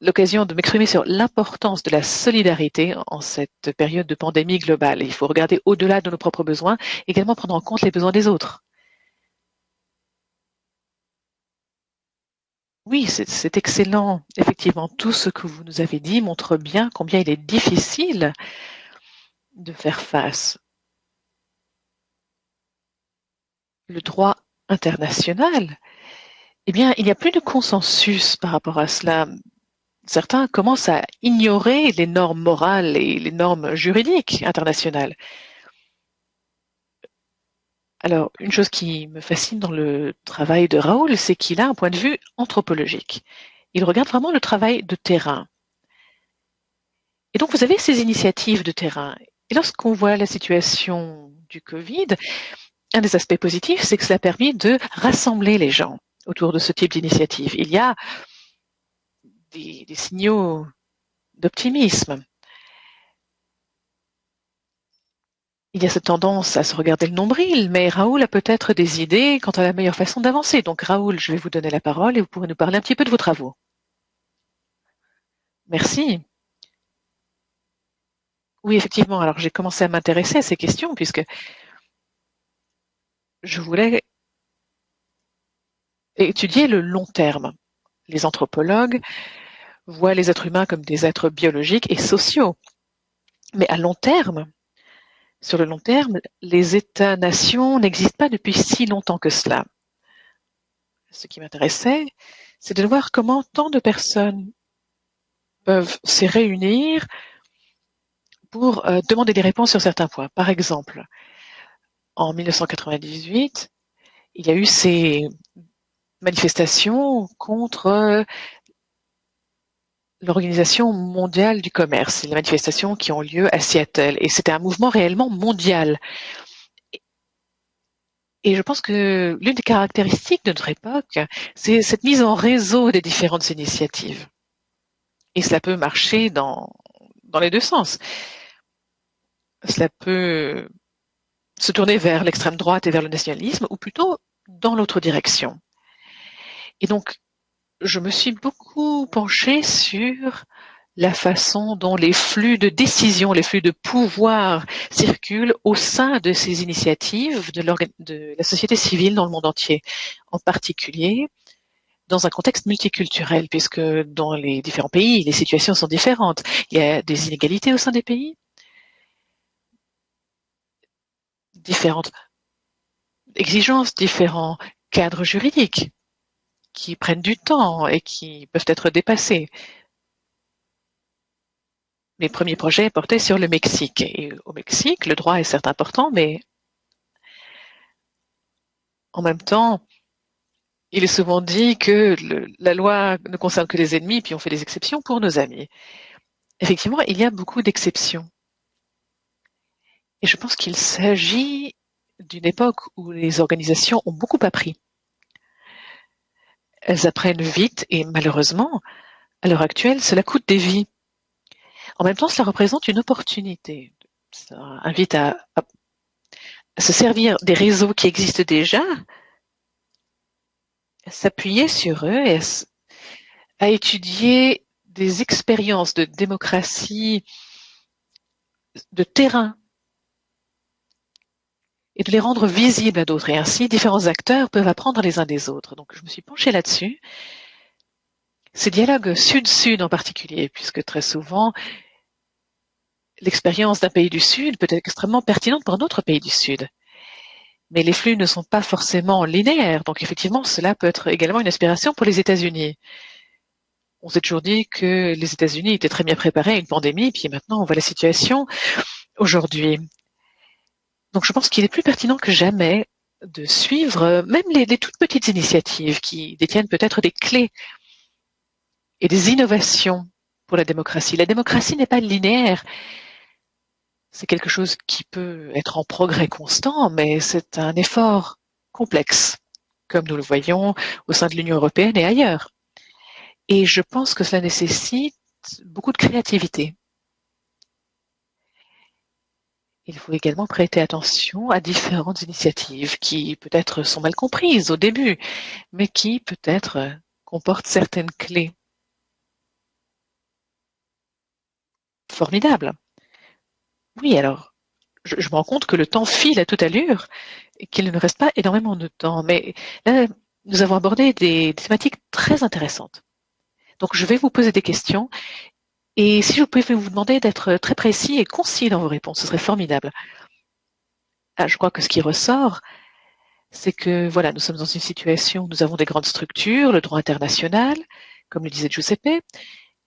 D: l'occasion de m'exprimer sur l'importance de la solidarité en cette période de pandémie globale. Il faut regarder au-delà de nos propres besoins, également prendre en compte les besoins des autres. Oui, c'est excellent. Effectivement, tout ce que vous nous avez dit montre bien combien il est difficile de faire face. Le droit international, eh bien, il n'y a plus de consensus par rapport à cela. Certains commencent à ignorer les normes morales et les normes juridiques internationales. Alors, une chose qui me fascine dans le travail de Raoul, c'est qu'il a un point de vue anthropologique. Il regarde vraiment le travail de terrain. Et donc, vous avez ces initiatives de terrain. Et lorsqu'on voit la situation du Covid, un des aspects positifs, c'est que cela a permis de rassembler les gens autour de ce type d'initiative. Il y a des signaux d'optimisme. Il y a cette tendance à se regarder le nombril, mais Raoul a peut-être des idées quant à la meilleure façon d'avancer. Donc Raoul, je vais vous donner la parole et vous pourrez nous parler un petit peu de vos travaux. Merci. Oui, effectivement, alors j'ai commencé à m'intéresser à ces questions puisque je voulais étudier le long terme. Les anthropologues voient les êtres humains comme des êtres biologiques et sociaux. Mais à long terme, sur le long terme, les États-nations n'existent pas depuis si longtemps que cela. Ce qui m'intéressait, c'est de voir comment tant de personnes peuvent se réunir pour demander des réponses sur certains points. Par exemple, en 1998, il y a eu ces manifestations contre l'Organisation mondiale du commerce, les manifestations qui ont lieu à Seattle. Et c'était un mouvement réellement mondial. Et je pense que l'une des caractéristiques de notre époque, c'est cette mise en réseau des différentes initiatives. Et cela peut marcher dans les deux sens. Cela peut se tourner vers l'extrême droite et vers le nationalisme, ou plutôt dans l'autre direction. Et donc, je me suis beaucoup penchée sur la façon dont les flux de décision, les flux de pouvoir circulent au sein de ces initiatives de la société civile dans le monde entier, en particulier dans un contexte multiculturel, puisque dans les différents pays, les situations sont différentes. Il y a des inégalités au sein des pays, différentes exigences, différents cadres juridiques qui prennent du temps et qui peuvent être dépassés. Mes premiers projets portaient sur le Mexique. Et au Mexique, le droit est certes important, mais en même temps, il est souvent dit que la loi ne concerne que les ennemis, puis on fait des exceptions pour nos amis. Effectivement, il y a beaucoup d'exceptions. Et je pense qu'il s'agit d'une époque où les organisations ont beaucoup appris. Elles apprennent vite et malheureusement, à l'heure actuelle, cela coûte des vies. En même temps, cela représente une opportunité. Ça invite à se servir des réseaux qui existent déjà, à s'appuyer sur eux et à étudier des expériences de démocratie de terrain et de les rendre visibles à d'autres. Et ainsi, différents acteurs peuvent apprendre les uns des autres. Donc, je me suis penchée là-dessus. Ces dialogues sud-sud en particulier, puisque très souvent, l'expérience d'un pays du Sud peut être extrêmement pertinente pour un autre pays du Sud. Mais les flux ne sont pas forcément linéaires. Donc, effectivement, cela peut être également une inspiration pour les États-Unis. On s'est toujours dit que les États-Unis étaient très bien préparés à une pandémie, puis maintenant, on voit la situation aujourd'hui. Donc, je pense qu'il est plus pertinent que jamais de suivre même les toutes petites initiatives qui détiennent peut-être des clés et des innovations pour la démocratie. La démocratie n'est pas linéaire. C'est quelque chose qui peut être en progrès constant, mais c'est un effort complexe, comme nous le voyons au sein de l'Union européenne et ailleurs. Et je pense que cela nécessite beaucoup de créativité. Il faut également prêter attention à différentes initiatives qui peut-être sont mal comprises au début, mais qui peut-être comportent certaines clés formidables. Oui, alors, je me rends compte que le temps file à toute allure et qu'il ne reste pas énormément de temps. Mais là, nous avons abordé des thématiques très intéressantes. Donc, je vais vous poser des questions et si je pouvais vous demander d'être très précis et concis dans vos réponses, ce serait formidable. Je crois que ce qui ressort, c'est que voilà, nous sommes dans une situation où nous avons des grandes structures, le droit international, comme le disait Giuseppe,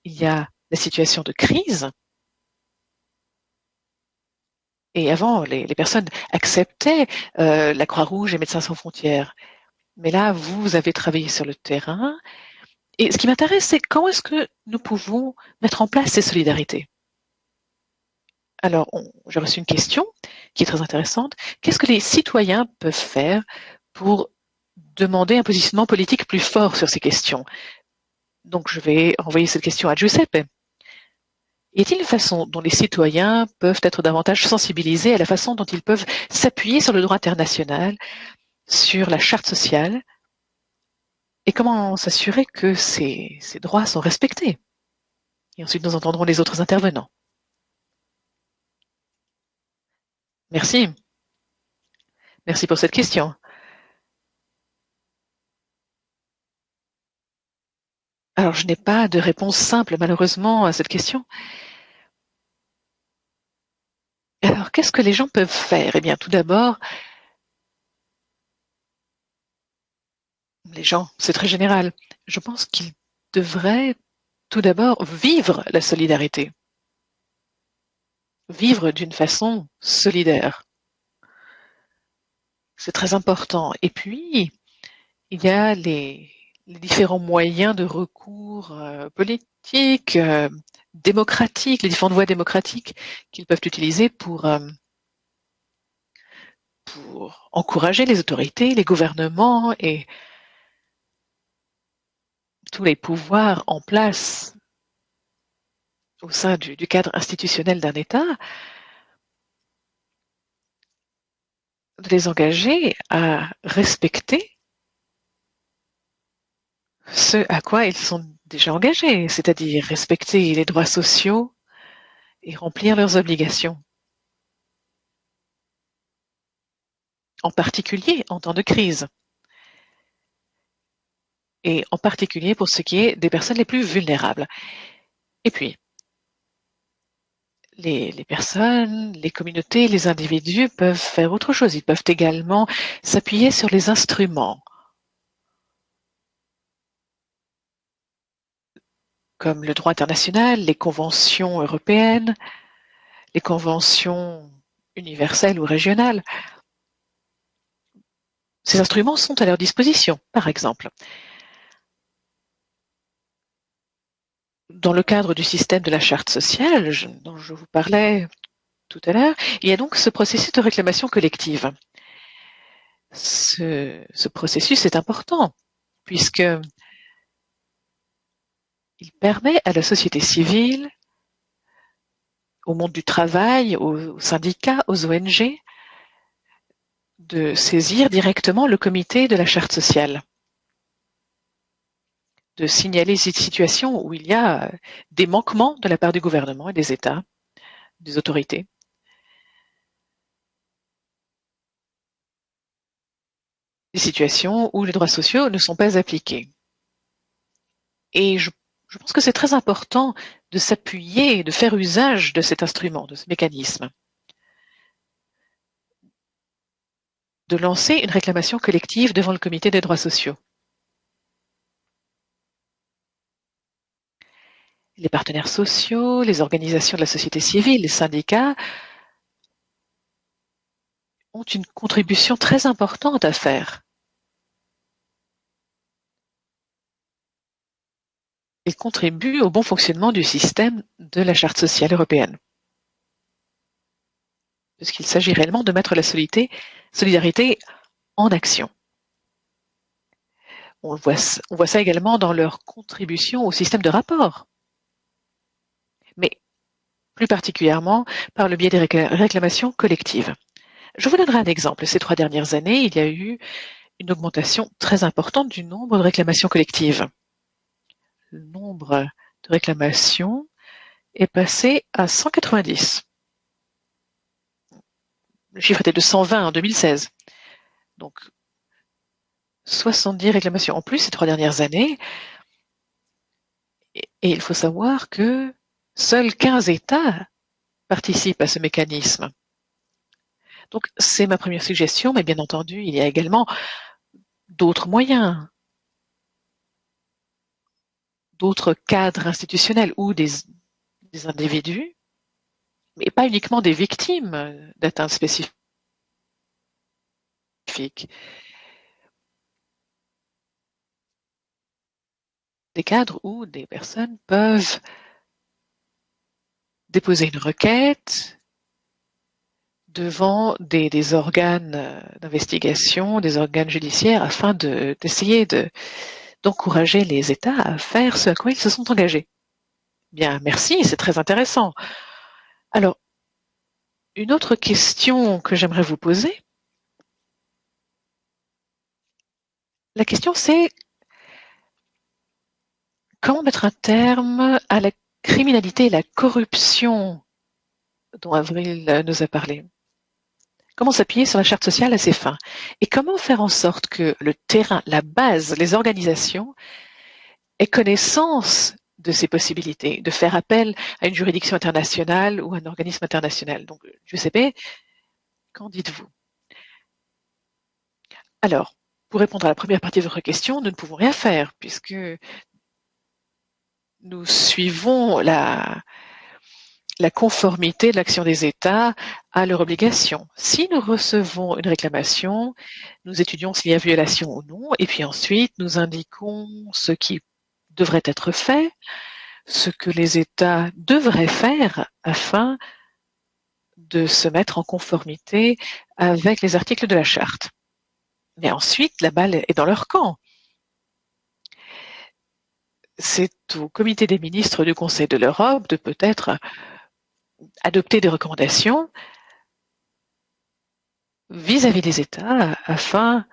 D: il y a la situation de crise. Et avant, les personnes acceptaient la Croix-Rouge et Médecins sans frontières. Mais là, vous avez travaillé sur le terrain. Et ce qui m'intéresse, c'est comment est-ce que nous pouvons mettre en place ces solidarités. Alors, j'ai reçu une question qui est très intéressante. Qu'est-ce que les citoyens peuvent faire pour demander un positionnement politique plus fort sur ces questions? Donc, je vais envoyer cette question à Giuseppe. Y a-t-il une façon dont les citoyens peuvent être davantage sensibilisés à la façon dont ils peuvent s'appuyer sur le droit international, sur la charte sociale, et comment s'assurer que ces droits sont respectés? Et ensuite, nous entendrons les autres intervenants. Merci. Merci pour cette question. Alors, je n'ai pas de réponse simple, malheureusement, à cette question. Alors, qu'est-ce que les gens peuvent faire? Eh bien, tout d'abord, les gens, c'est très général. Je pense qu'ils devraient tout d'abord vivre la solidarité. Vivre d'une façon solidaire. C'est très important. Et puis, il y a les différents moyens de recours politiques, démocratiques, les différentes voies démocratiques qu'ils peuvent utiliser pour encourager les autorités, les gouvernements et tous les pouvoirs en place au sein du cadre institutionnel d'un État, de les engager à respecter ce à quoi ils sont déjà engagés, c'est-à-dire respecter les droits sociaux et remplir leurs obligations. En particulier en temps de crise. Et en particulier pour ce qui est des personnes les plus vulnérables. Et puis, les personnes, les communautés, les individus peuvent faire autre chose. Ils peuvent également s'appuyer sur les instruments, comme le droit international, les conventions européennes, les conventions universelles ou régionales. Ces instruments sont à leur disposition, par exemple. Dans le cadre du système de la charte sociale, dont je vous parlais tout à l'heure, il y a donc ce processus de réclamation collective. Ce processus est important, puisque il permet à la société civile, au monde du travail, aux syndicats, aux ONG, de saisir directement le comité de la charte sociale, de signaler cette situation où il y a des manquements de la part du gouvernement et des États, des autorités. Des situations où les droits sociaux ne sont pas appliqués. Et je pense que c'est très important de s'appuyer, de faire usage de cet instrument, de ce mécanisme. De lancer une réclamation collective devant le comité des droits sociaux. Les partenaires sociaux, les organisations de la société civile, les syndicats ont une contribution très importante à faire. Ils contribuent au bon fonctionnement du système de la Charte sociale européenne. Puisqu'il s'agit réellement de mettre la solidarité en action. On voit ça également dans leur contribution au système de rapport. Mais plus particulièrement par le biais des réclamations collectives. Je vous donnerai un exemple. Ces 3 dernières années, il y a eu une augmentation très importante du nombre de réclamations collectives. Le nombre de réclamations est passé à 190. Le chiffre était de 120 en 2016. Donc, 70 réclamations en plus ces 3 dernières années. Et il faut savoir que seuls 15 États participent à ce mécanisme. Donc, c'est ma première suggestion, mais bien entendu, il y a également d'autres moyens, d'autres cadres institutionnels ou des individus, mais pas uniquement des victimes d'atteintes spécifiques. Des cadres où des personnes peuvent déposer une requête devant des organes d'investigation, des organes judiciaires, afin d'essayer d'encourager les États à faire ce à quoi ils se sont engagés. Bien, merci, c'est très intéressant. Alors, une autre question que j'aimerais vous poser, la question c'est comment mettre un terme à la criminalité et la corruption dont Avril nous a parlé? Comment s'appuyer sur la charte sociale à ces fins? Et comment faire en sorte que le terrain, la base, les organisations aient connaissance de ces possibilités, de faire appel à une juridiction internationale ou un organisme international? Donc, Giuseppe, qu'en dites-vous? Alors, pour répondre à la première partie de votre question, nous ne pouvons rien faire puisque nous suivons la conformité de l'action des États à leurs obligations. Si nous recevons une réclamation, nous étudions s'il y a violation ou non, et puis ensuite nous indiquons ce qui devrait être fait, ce que les États devraient faire afin de se mettre en conformité avec les articles de la charte. Mais ensuite, la balle est dans leur camp. C'est au comité des ministres du Conseil de l'Europe de peut-être adopter des recommandations vis-à-vis des États afin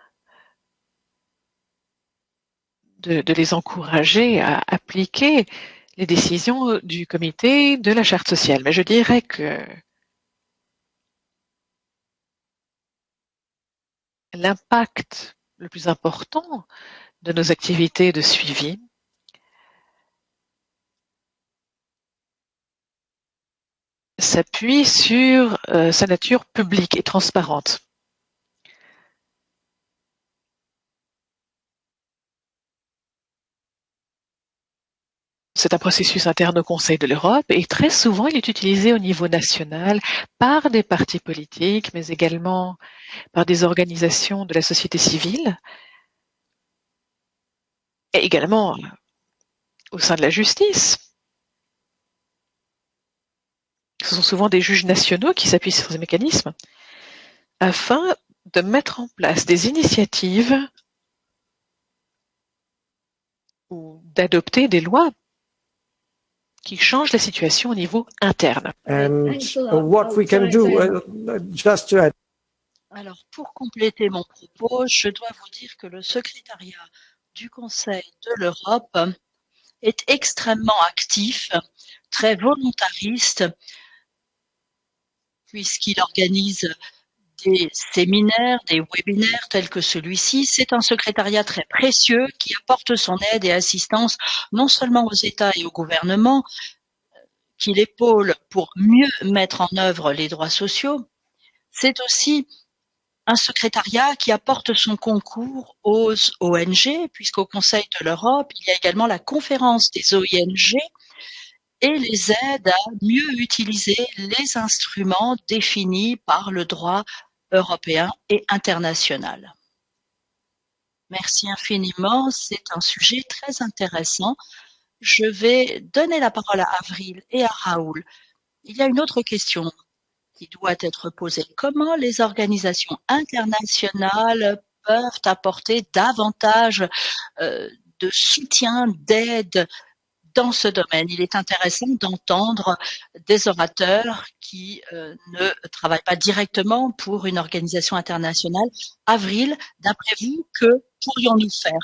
D: de les encourager à appliquer les décisions du comité de la charte sociale. Mais je dirais que l'impact le plus important de nos activités de suivi s'appuie sur sa nature publique et transparente. C'est un processus interne au Conseil de l'Europe et très souvent il est utilisé au niveau national par des partis politiques, mais également par des organisations de la société civile et également au sein de la justice. Ce sont souvent des juges nationaux qui s'appuient sur ces mécanismes afin de mettre en place des initiatives ou d'adopter des lois qui changent la situation au niveau interne.
B: And
E: what we can do, just to add.
C: Alors, pour compléter mon propos, je dois vous dire que le secrétariat du Conseil de l'Europe est extrêmement actif, très volontariste, puisqu'il organise des séminaires, des webinaires tels que celui-ci. C'est un secrétariat très précieux qui apporte son aide et assistance non seulement aux États et au gouvernement, qui l'épaule pour mieux mettre en œuvre les droits sociaux. C'est aussi un secrétariat qui apporte son concours aux ONG, puisqu'au Conseil de l'Europe, il y a également la conférence des ONG et les aide à mieux utiliser les instruments définis par le droit européen et international. Merci infiniment, c'est un sujet très intéressant. Je vais donner la parole à Avril et à Raoul. Il y a une autre question qui doit être posée. Comment les organisations internationales peuvent apporter davantage de soutien, d'aide dans ce domaine? Il est intéressant d'entendre des orateurs qui ne travaillent pas directement pour une organisation internationale. Avril, d'après vous, que pourrions-nous faire?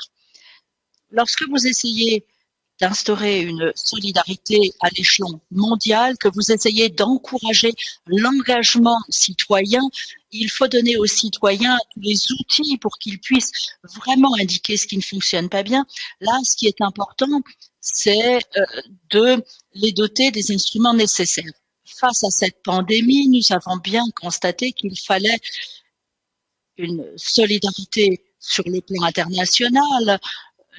C: Lorsque vous essayez d'instaurer une solidarité à l'échelon mondial, que vous essayez d'encourager l'engagement citoyen. Il faut donner aux citoyens tous les outils pour qu'ils puissent vraiment indiquer ce qui ne fonctionne pas bien. Là, ce qui est important, c'est de les doter des instruments nécessaires. Face à cette pandémie, nous avons bien constaté qu'il fallait une solidarité sur le plan international,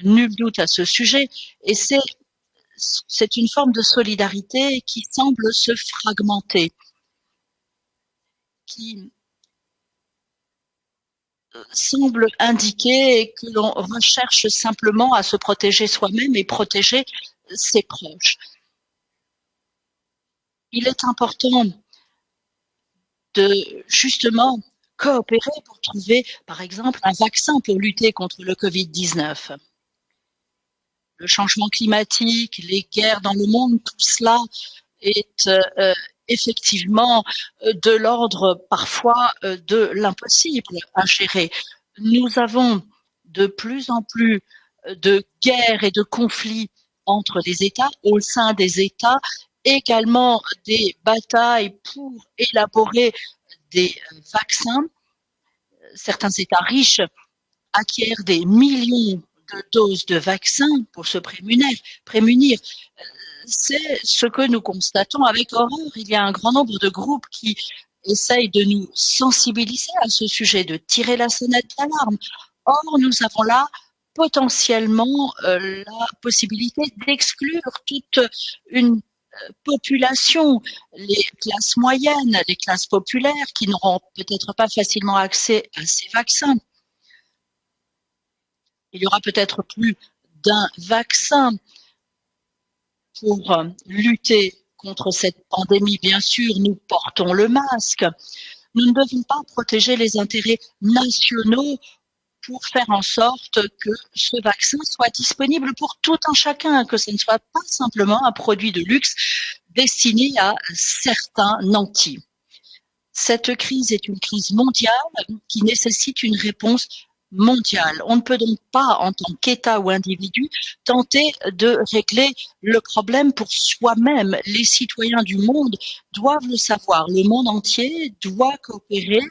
C: nul doute à ce sujet, et c'est une forme de solidarité qui semble se fragmenter, qui semble indiquer que l'on recherche simplement à se protéger soi-même et protéger ses proches. Il est important de justement coopérer pour trouver, par exemple, un vaccin pour lutter contre le Covid-19. Le changement climatique, les guerres dans le monde, tout cela est effectivement de l'ordre parfois de l'impossible à gérer. Nous avons de plus en plus de guerres et de conflits entre les États, au sein des États, également des batailles pour élaborer des vaccins. Certains États riches acquièrent des millions de doses de vaccins pour se prémunir. C'est ce que nous constatons avec horreur. Il y a un grand nombre de groupes qui essayent de nous sensibiliser à ce sujet, de tirer la sonnette d'alarme. Or, nous avons là potentiellement la possibilité d'exclure toute une population, les classes moyennes, les classes populaires qui n'auront peut-être pas facilement accès à ces vaccins. Il y aura peut-être plus d'un vaccin pour lutter contre cette pandémie. Bien sûr, nous portons le masque. Nous ne devons pas protéger les intérêts nationaux pour faire en sorte que ce vaccin soit disponible pour tout un chacun, que ce ne soit pas simplement un produit de luxe destiné à certains nantis. Cette crise est une crise mondiale qui nécessite une réponse mondiale. On ne peut donc pas, en tant qu'État ou individu, tenter de régler le problème pour soi-même. Les citoyens du monde doivent le savoir. Le monde entier doit coopérer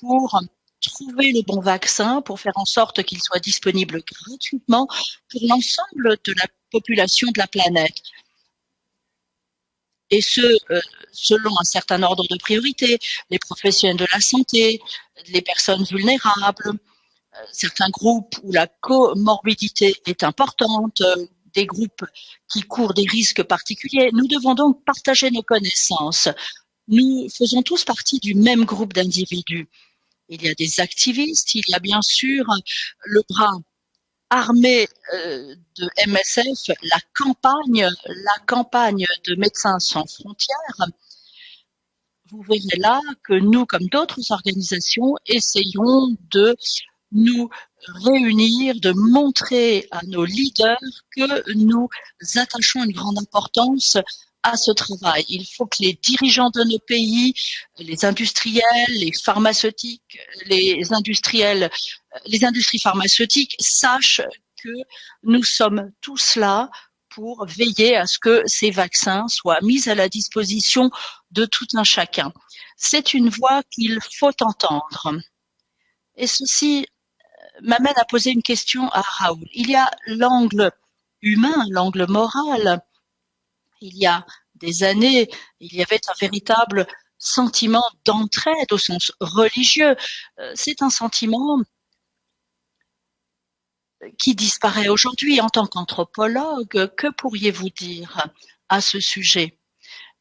C: pour trouver le bon vaccin, pour faire en sorte qu'il soit disponible gratuitement pour l'ensemble de la population de la planète. Et ce, selon un certain ordre de priorité, les professionnels de la santé, les personnes vulnérables, certains groupes où la comorbidité est importante, des groupes qui courent des risques particuliers. Nous devons donc partager nos connaissances. Nous faisons tous partie du même groupe d'individus. Il y a des activistes, il y a bien sûr le bras armé de MSF, la campagne de Médecins sans frontières. Vous verrez là que nous, comme d'autres organisations, essayons de nous réunir, de montrer à nos leaders que nous attachons une grande importance à ce travail. Il faut que les dirigeants de nos pays, les industriels, les pharmaceutiques, les industries pharmaceutiques sachent que nous sommes tous là pour veiller à ce que ces vaccins soient mis à la disposition de tout un chacun. C'est une voix qu'il faut entendre. Et ceci m'amène à poser une question à Raoul. Il y a l'angle humain, l'angle moral. Il y a des années, il y avait un véritable sentiment d'entraide au sens religieux. C'est un sentiment qui disparaît aujourd'hui. En tant qu'anthropologue, que pourriez-vous dire à ce sujet?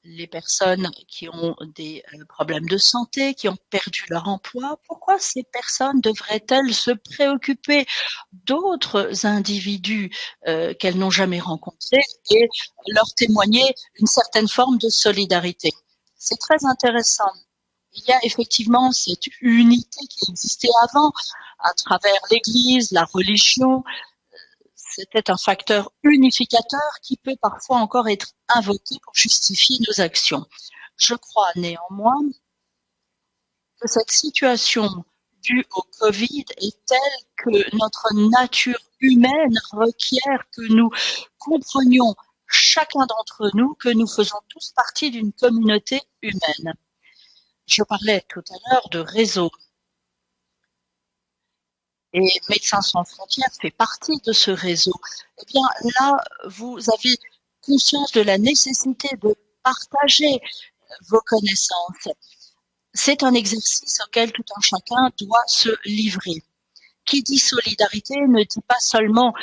C: Les personnes qui ont des problèmes de santé, qui ont perdu leur emploi, pourquoi ces personnes devraient-elles se préoccuper d'autres individus qu'elles n'ont jamais rencontrés et leur témoigner une certaine forme de solidarité? C'est très intéressant. Il y a effectivement cette unité qui existait avant à travers l'Église, la religion. C'était un facteur unificateur qui peut parfois encore être invoqué pour justifier nos actions. Je crois néanmoins que cette situation due au Covid est telle que notre nature humaine requiert que nous comprenions chacun d'entre nous que nous faisons tous partie d'une communauté humaine. Je parlais tout à l'heure de réseau. Et Médecins sans frontières fait partie de ce réseau. Eh bien, là, vous avez conscience de la nécessité de partager vos connaissances. C'est un exercice auquel tout un chacun doit se livrer. Qui dit solidarité ne dit pas seulement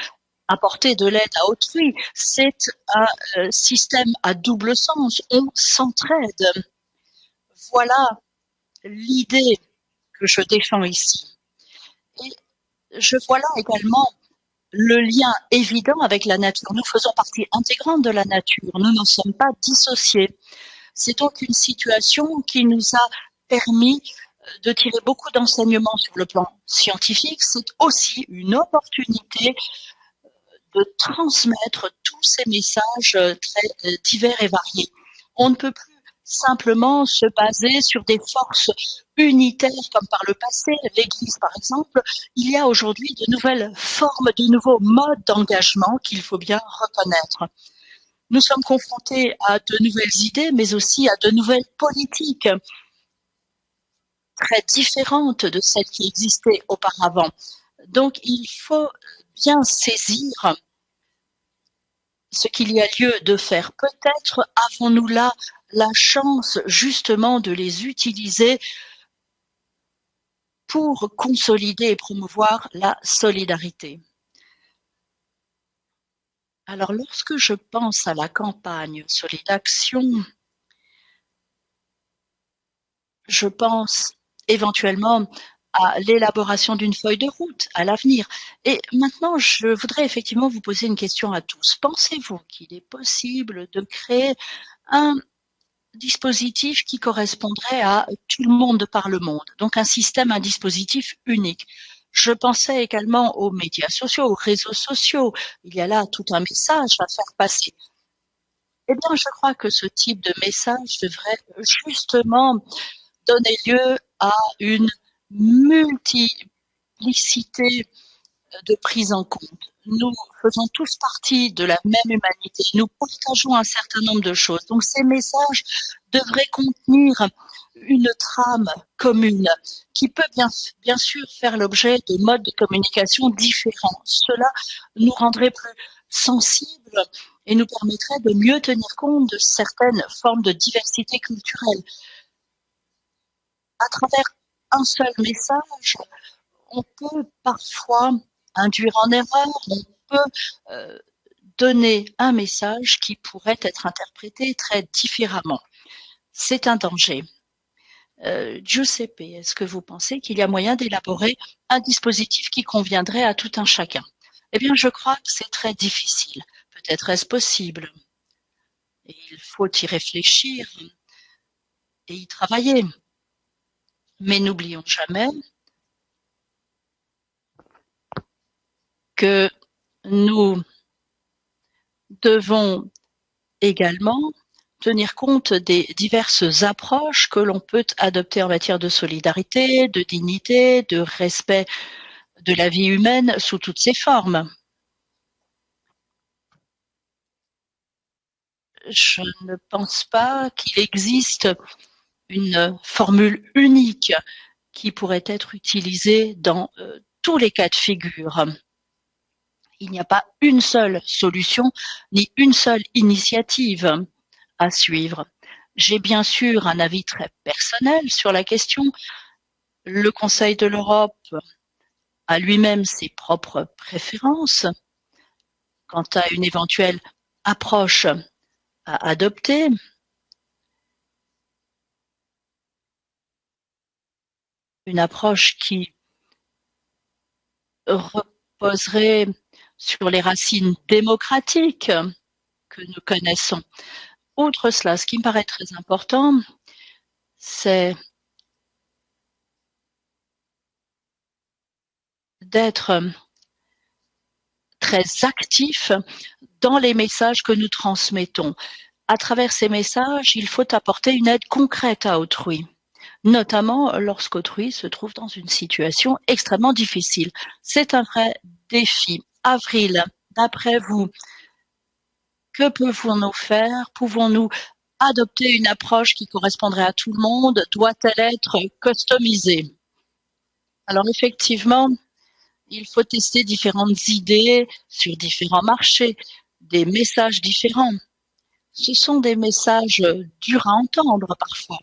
C: apporter de l'aide à autrui, c'est un système à double sens. On s'entraide. Voilà l'idée que je défends ici. Et je vois là également le lien évident avec la nature. Nous faisons partie intégrante de la nature. Nous n'en sommes pas dissociés. C'est donc une situation qui nous a permis de tirer beaucoup d'enseignements sur le plan scientifique. C'est aussi une opportunité de transmettre tous ces messages très divers et variés. On ne peut plus simplement se baser sur des forces unitaires comme par le passé, l'Église par exemple. Il y a aujourd'hui de nouvelles formes, de nouveaux modes d'engagement qu'il faut bien reconnaître. Nous sommes confrontés à de nouvelles idées, mais aussi à de nouvelles politiques très différentes de celles qui existaient auparavant. Donc il faut bien saisir ce qu'il y a lieu de faire. Peut-être avons-nous là la chance justement de les utiliser pour consolider et promouvoir la solidarité. Alors, lorsque je pense à la campagne Solidaction, je pense éventuellement à l'élaboration d'une feuille de route à l'avenir. Et maintenant, je voudrais effectivement vous poser une question à tous. Pensez-vous qu'il est possible de créer un dispositif qui correspondrait à tout le monde par le monde, donc un dispositif unique? Je pensais également aux médias sociaux, aux réseaux sociaux. Il y a là tout un message à faire passer. Eh bien, je crois que ce type de message devrait justement donner lieu à une multiplicité de prise en compte. Nous faisons tous partie de la même humanité. Nous partageons un certain nombre de choses. Donc, ces messages devraient contenir une trame commune qui peut bien sûr faire l'objet de modes de communication différents. Cela nous rendrait plus sensibles et nous permettrait de mieux tenir compte de certaines formes de diversité culturelle. À travers un seul message, on peut parfois induire en erreur, on peut donner un message qui pourrait être interprété très différemment. C'est un danger. Giuseppe, est-ce que vous pensez qu'il y a moyen d'élaborer un dispositif qui conviendrait à tout un chacun? Eh bien, je crois que c'est très difficile. Peut-être est-ce possible. Et il faut y réfléchir et y travailler. Mais n'oublions jamais que nous devons également tenir compte des diverses approches que l'on peut adopter en matière de solidarité, de dignité, de respect de la vie humaine sous toutes ses formes. Je ne pense pas qu'il existe une formule unique qui pourrait être utilisée dans tous les cas de figure. Il n'y a pas une seule solution ni une seule initiative à suivre. J'ai bien sûr un avis très personnel sur la question. Le Conseil de l'Europe a lui-même ses propres préférences quant à une éventuelle approche à adopter. Une approche qui reposerait sur les racines démocratiques que nous connaissons. Outre cela, ce qui me paraît très important, c'est d'être très actif dans les messages que nous transmettons. À travers ces messages, il faut apporter une aide concrète à autrui. notamment lorsqu'autrui se trouve dans une situation extrêmement difficile. C'est un vrai défi. Avril, d'après vous, que pouvons-nous faire? Pouvons-nous adopter une approche qui correspondrait à tout le monde? Doit-elle être customisée? Alors effectivement, il faut tester différentes idées sur différents marchés, des messages différents. Ce sont des messages durs à entendre parfois.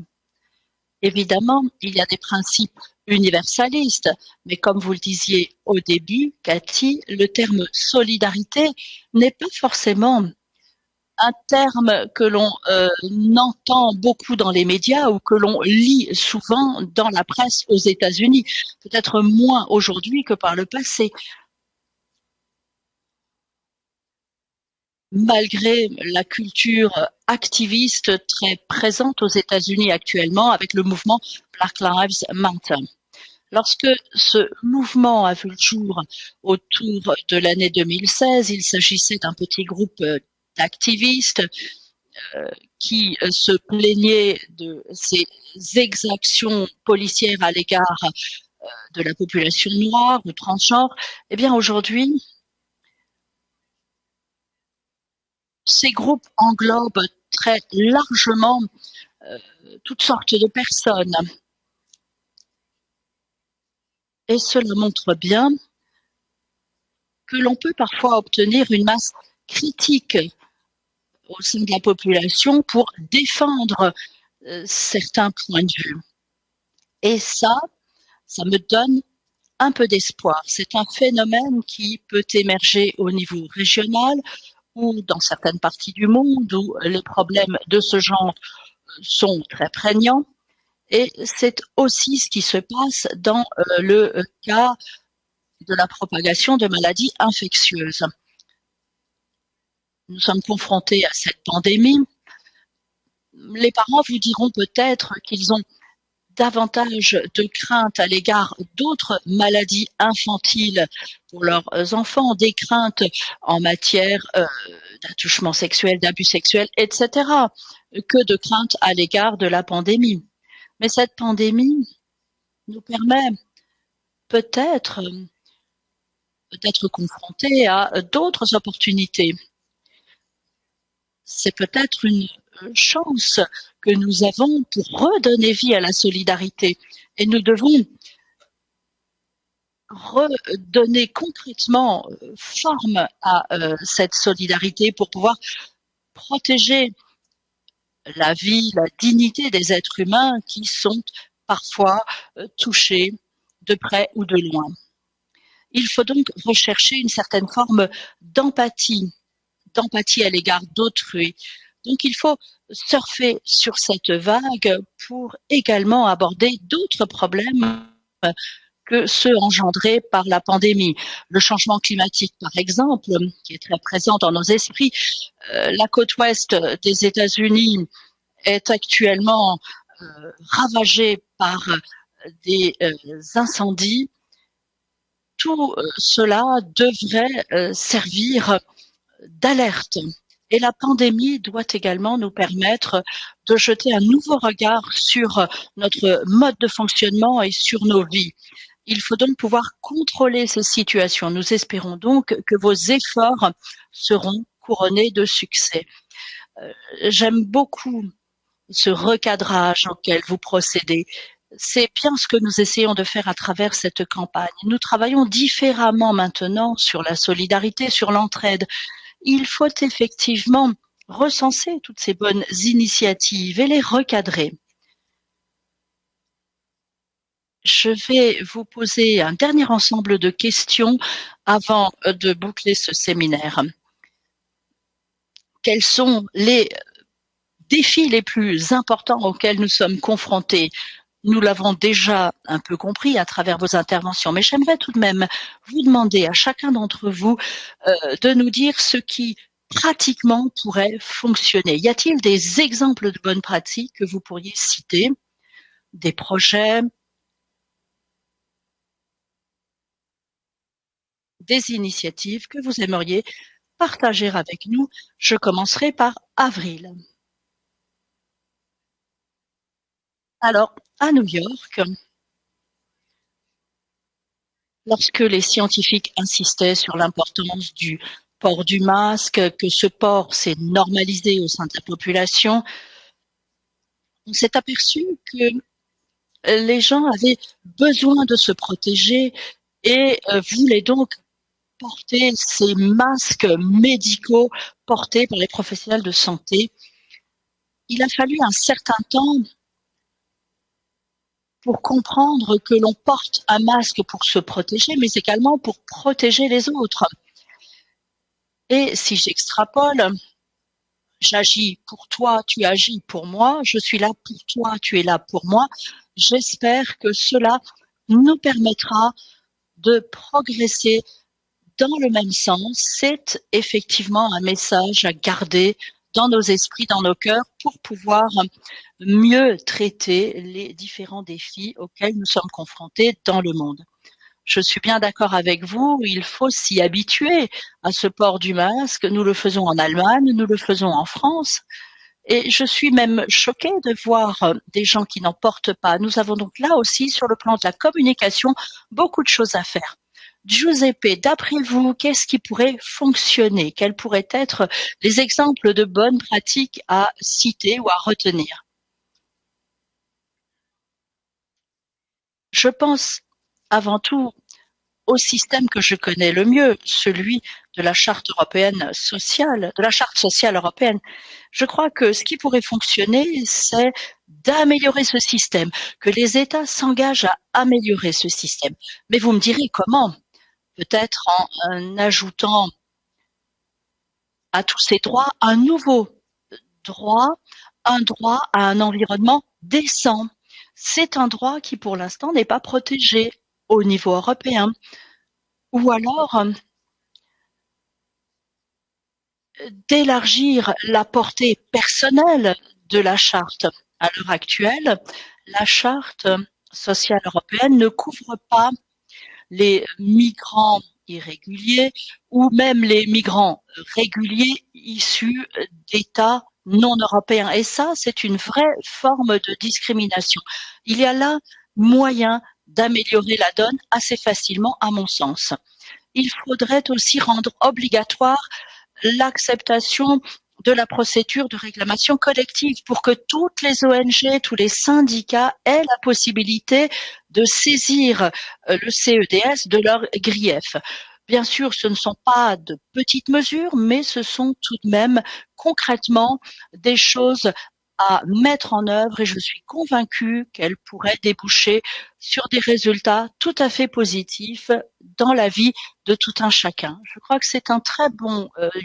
C: Évidemment, il y a des principes universalistes, mais comme vous le disiez au début, Cathy, le terme solidarité n'est pas forcément un terme que l'on entend beaucoup dans les médias ou que l'on lit souvent dans la presse aux États-Unis, peut-être moins aujourd'hui que par le passé. Malgré la culture activiste très présente aux États-Unis actuellement avec le mouvement Black Lives Matter. Lorsque ce mouvement a vu le jour autour de l'année 2016, il s'agissait d'un petit groupe d'activistes qui se plaignaient de ces exactions policières à l'égard de la population noire ou transgenre. Eh bien aujourd'hui, ces groupes englobent très largement toutes sortes de personnes. Et cela montre bien que l'on peut parfois obtenir une masse critique au sein de la population pour défendre certains points de vue. Et ça me donne un peu d'espoir. C'est un phénomène qui peut émerger au niveau régional ou dans certaines parties du monde où les problèmes de ce genre sont très prégnants. Et c'est aussi ce qui se passe dans le cas de la propagation de maladies infectieuses. Nous sommes confrontés à cette pandémie. Les parents vous diront peut-être qu'ils ont davantage de craintes à l'égard d'autres maladies infantiles pour leurs enfants, des craintes en matière d'attouchement sexuel, d'abus sexuels, etc., que de craintes à l'égard de la pandémie. Mais cette pandémie nous permet peut-être d'être confrontés à d'autres opportunités. C'est peut-être une chance que nous avons pour redonner vie à la solidarité. Et nous devons redonner concrètement forme à cette solidarité pour pouvoir protéger la vie, la dignité des êtres humains qui sont parfois touchés de près ou de loin. Il faut donc rechercher une certaine forme d'empathie à l'égard d'autrui. Donc il faut surfer sur cette vague pour également aborder d'autres problèmes que ceux engendrés par la pandémie. Le changement climatique, par exemple, qui est très présent dans nos esprits. La côte ouest des États-Unis est actuellement ravagée par des incendies. Tout cela devrait servir d'alerte. Et la pandémie doit également nous permettre de jeter un nouveau regard sur notre mode de fonctionnement et sur nos vies. Il faut donc pouvoir contrôler ces situations. Nous espérons donc que vos efforts seront couronnés de succès. J'aime beaucoup ce recadrage auquel vous procédez. C'est bien ce que nous essayons de faire à travers cette campagne. Nous travaillons différemment maintenant sur la solidarité, sur l'entraide. Il faut effectivement recenser toutes ces bonnes initiatives et les recadrer. Je vais vous poser un dernier ensemble de questions avant de boucler ce séminaire. Quels sont les défis les plus importants auxquels nous sommes confrontés? Nous l'avons déjà un peu compris à travers vos interventions, mais j'aimerais tout de même vous demander à chacun d'entre vous de nous dire ce qui pratiquement pourrait fonctionner. Y a-t-il des exemples de bonnes pratiques que vous pourriez citer, des projets, des initiatives que vous aimeriez partager avec nous? Je commencerai par Avril. Alors, à New York, lorsque les scientifiques insistaient sur l'importance du port du masque, que ce port s'est normalisé au sein de la population, on s'est aperçu que les gens avaient besoin de se protéger et voulaient donc porter ces masques médicaux portés par les professionnels de santé. Il a fallu un certain temps pour comprendre que l'on porte un masque pour se protéger, mais également pour protéger les autres. Et si j'extrapole, j'agis pour toi, tu agis pour moi, je suis là pour toi, tu es là pour moi. J'espère que cela nous permettra de progresser dans le même sens. C'est effectivement un message à garder dans nos esprits, dans nos cœurs, pour pouvoir mieux traiter les différents défis auxquels nous sommes confrontés dans le monde. Je suis bien d'accord avec vous, il faut s'y habituer à ce port du masque. Nous le faisons en Allemagne, nous le faisons en France. Et je suis même choquée de voir des gens qui n'en portent pas. Nous avons donc là aussi, sur le plan de la communication, beaucoup de choses à faire. Giuseppe, d'après vous, qu'est-ce qui pourrait fonctionner? Quels pourraient être les exemples de bonnes pratiques à citer ou à retenir? Je pense avant tout au système que je connais le mieux, celui de la charte européenne sociale, de la charte sociale européenne. Je crois que ce qui pourrait fonctionner, c'est d'améliorer ce système, que les États s'engagent à améliorer ce système. Mais vous me direz comment? Peut-être en ajoutant à tous ces droits un nouveau droit, un droit à un environnement décent. C'est un droit qui, pour l'instant, n'est pas protégé au niveau européen. Ou alors d'élargir la portée personnelle de la charte. À l'heure actuelle, la charte sociale européenne ne couvre pas les migrants irréguliers ou même les migrants réguliers issus d'États non européens. Et ça, c'est une vraie forme de discrimination. Il y a là moyen d'améliorer la donne assez facilement, à mon sens. Il faudrait aussi rendre obligatoire l'acceptation de la procédure de réclamation collective pour que toutes les ONG, tous les syndicats aient la possibilité de saisir le CEDS de leurs griefs. Bien sûr, ce ne sont pas de petites mesures, mais ce sont tout de même concrètement des choses à mettre en œuvre et je suis convaincue qu'elles pourraient déboucher sur des résultats tout à fait positifs dans la vie de tout un chacun. Je crois que c'est une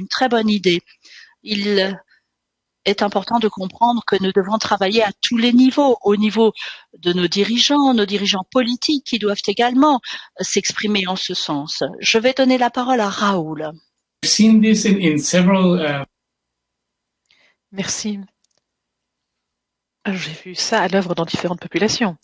C: très bonne idée. Il est important de comprendre que nous devons travailler à tous les niveaux, au niveau de nos dirigeants politiques qui doivent également s'exprimer en ce sens. Je vais donner la parole à Raoul.
D: Merci. J'ai vu ça à l'œuvre dans différentes populations.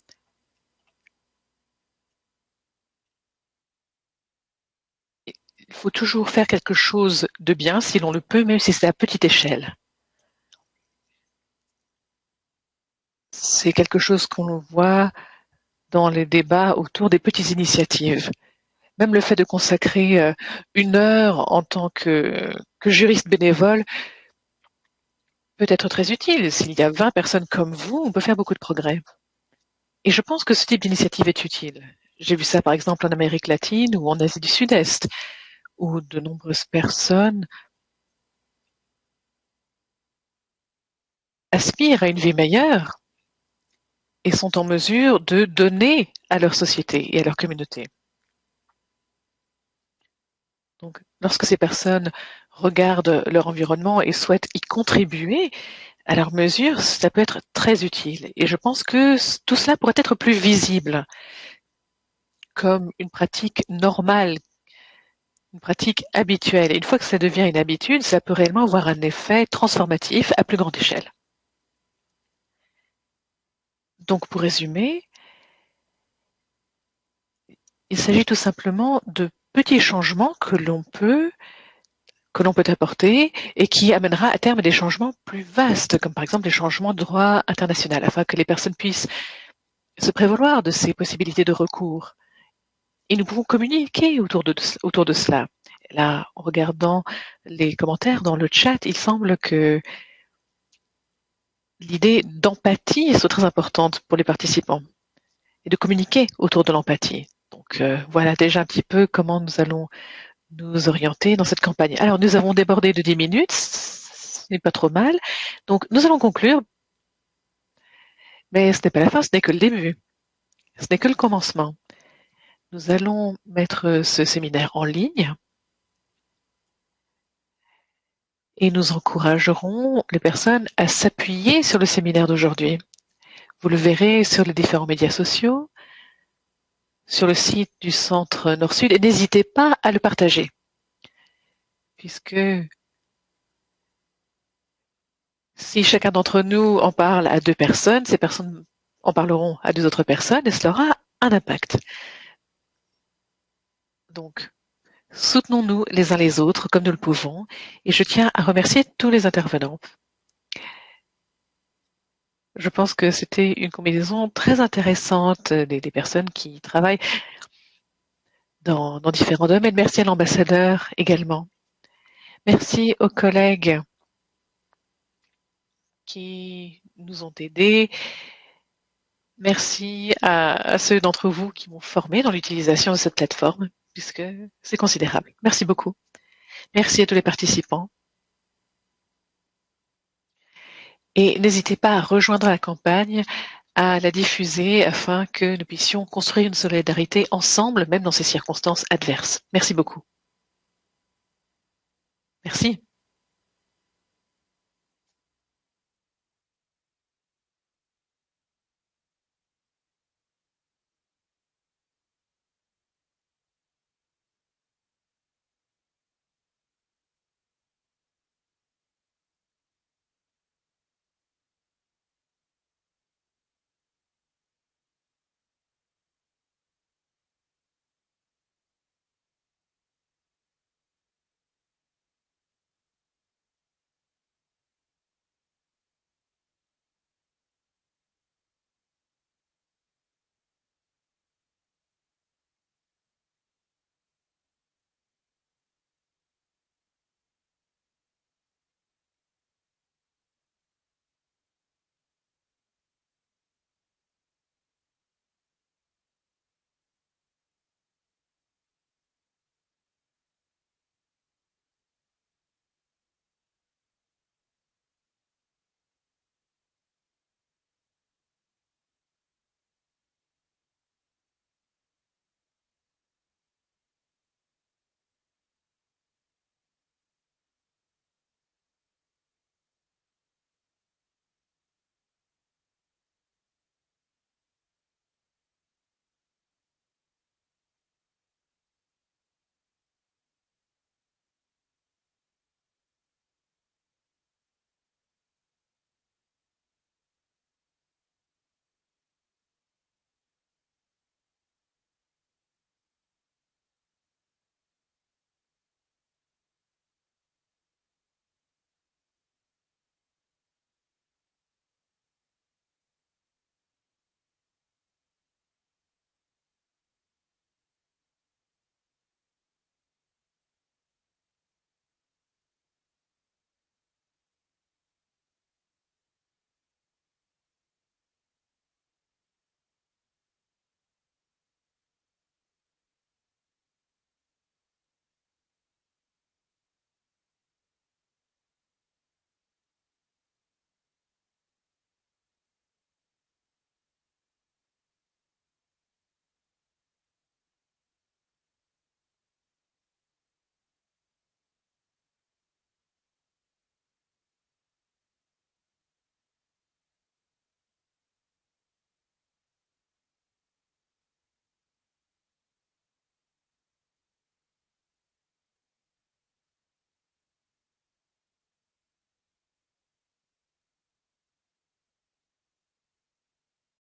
D: Il faut toujours faire quelque chose de bien si l'on le peut, même si c'est à petite échelle. C'est quelque chose qu'on voit dans les débats autour des petites initiatives. Même le fait de consacrer 1 heure en tant que juriste bénévole peut être très utile. S'il y a 20 personnes comme vous, on peut faire beaucoup de progrès. Et je pense que ce type d'initiative est utile. J'ai vu ça par exemple en Amérique latine ou en Asie du Sud-Est, où de nombreuses personnes aspirent à une vie meilleure et sont en mesure de donner à leur société et à leur communauté. Donc, lorsque ces personnes regardent leur environnement et souhaitent y contribuer à leur mesure, ça peut être très utile. Et je pense que tout cela pourrait être plus visible comme une pratique normale, une pratique habituelle. Et une fois que ça devient une habitude, ça peut réellement avoir un effet transformatif à plus grande échelle. Donc, pour résumer, il s'agit tout simplement de petits changements que l'on peut apporter et qui amènera à terme des changements plus vastes, comme par exemple des changements de droit international, afin que les personnes puissent se prévaloir de ces possibilités de recours. Et nous pouvons communiquer autour de cela. Là, en regardant les commentaires dans le chat, il semble que l'idée d'empathie soit très importante pour les participants et de communiquer autour de l'empathie. Donc voilà déjà un petit peu comment nous allons nous orienter dans cette campagne. Alors nous avons débordé de 10 minutes, ce n'est pas trop mal. Donc nous allons conclure, mais ce n'est pas la fin, ce n'est que le début. Ce n'est que le commencement. Nous allons mettre ce séminaire en ligne et nous encouragerons les personnes à s'appuyer sur le séminaire d'aujourd'hui. Vous le verrez sur les différents médias sociaux, sur le site du Centre Nord-Sud, et n'hésitez pas à le partager, puisque si chacun d'entre nous en parle à 2 personnes, ces personnes en parleront à 2 autres personnes et cela aura un impact. Donc, soutenons-nous les uns les autres comme nous le pouvons et je tiens à remercier tous les intervenants. Je pense que c'était une combinaison très intéressante des personnes qui travaillent dans différents domaines. Merci à l'ambassadeur également. Merci aux collègues qui nous ont aidés. Merci à ceux d'entre vous qui m'ont formé dans l'utilisation de cette plateforme, puisque c'est considérable. Merci beaucoup. Merci à tous les participants. Et n'hésitez pas à rejoindre la campagne, à la diffuser afin que nous puissions construire une solidarité ensemble, même dans ces circonstances adverses. Merci beaucoup. Merci.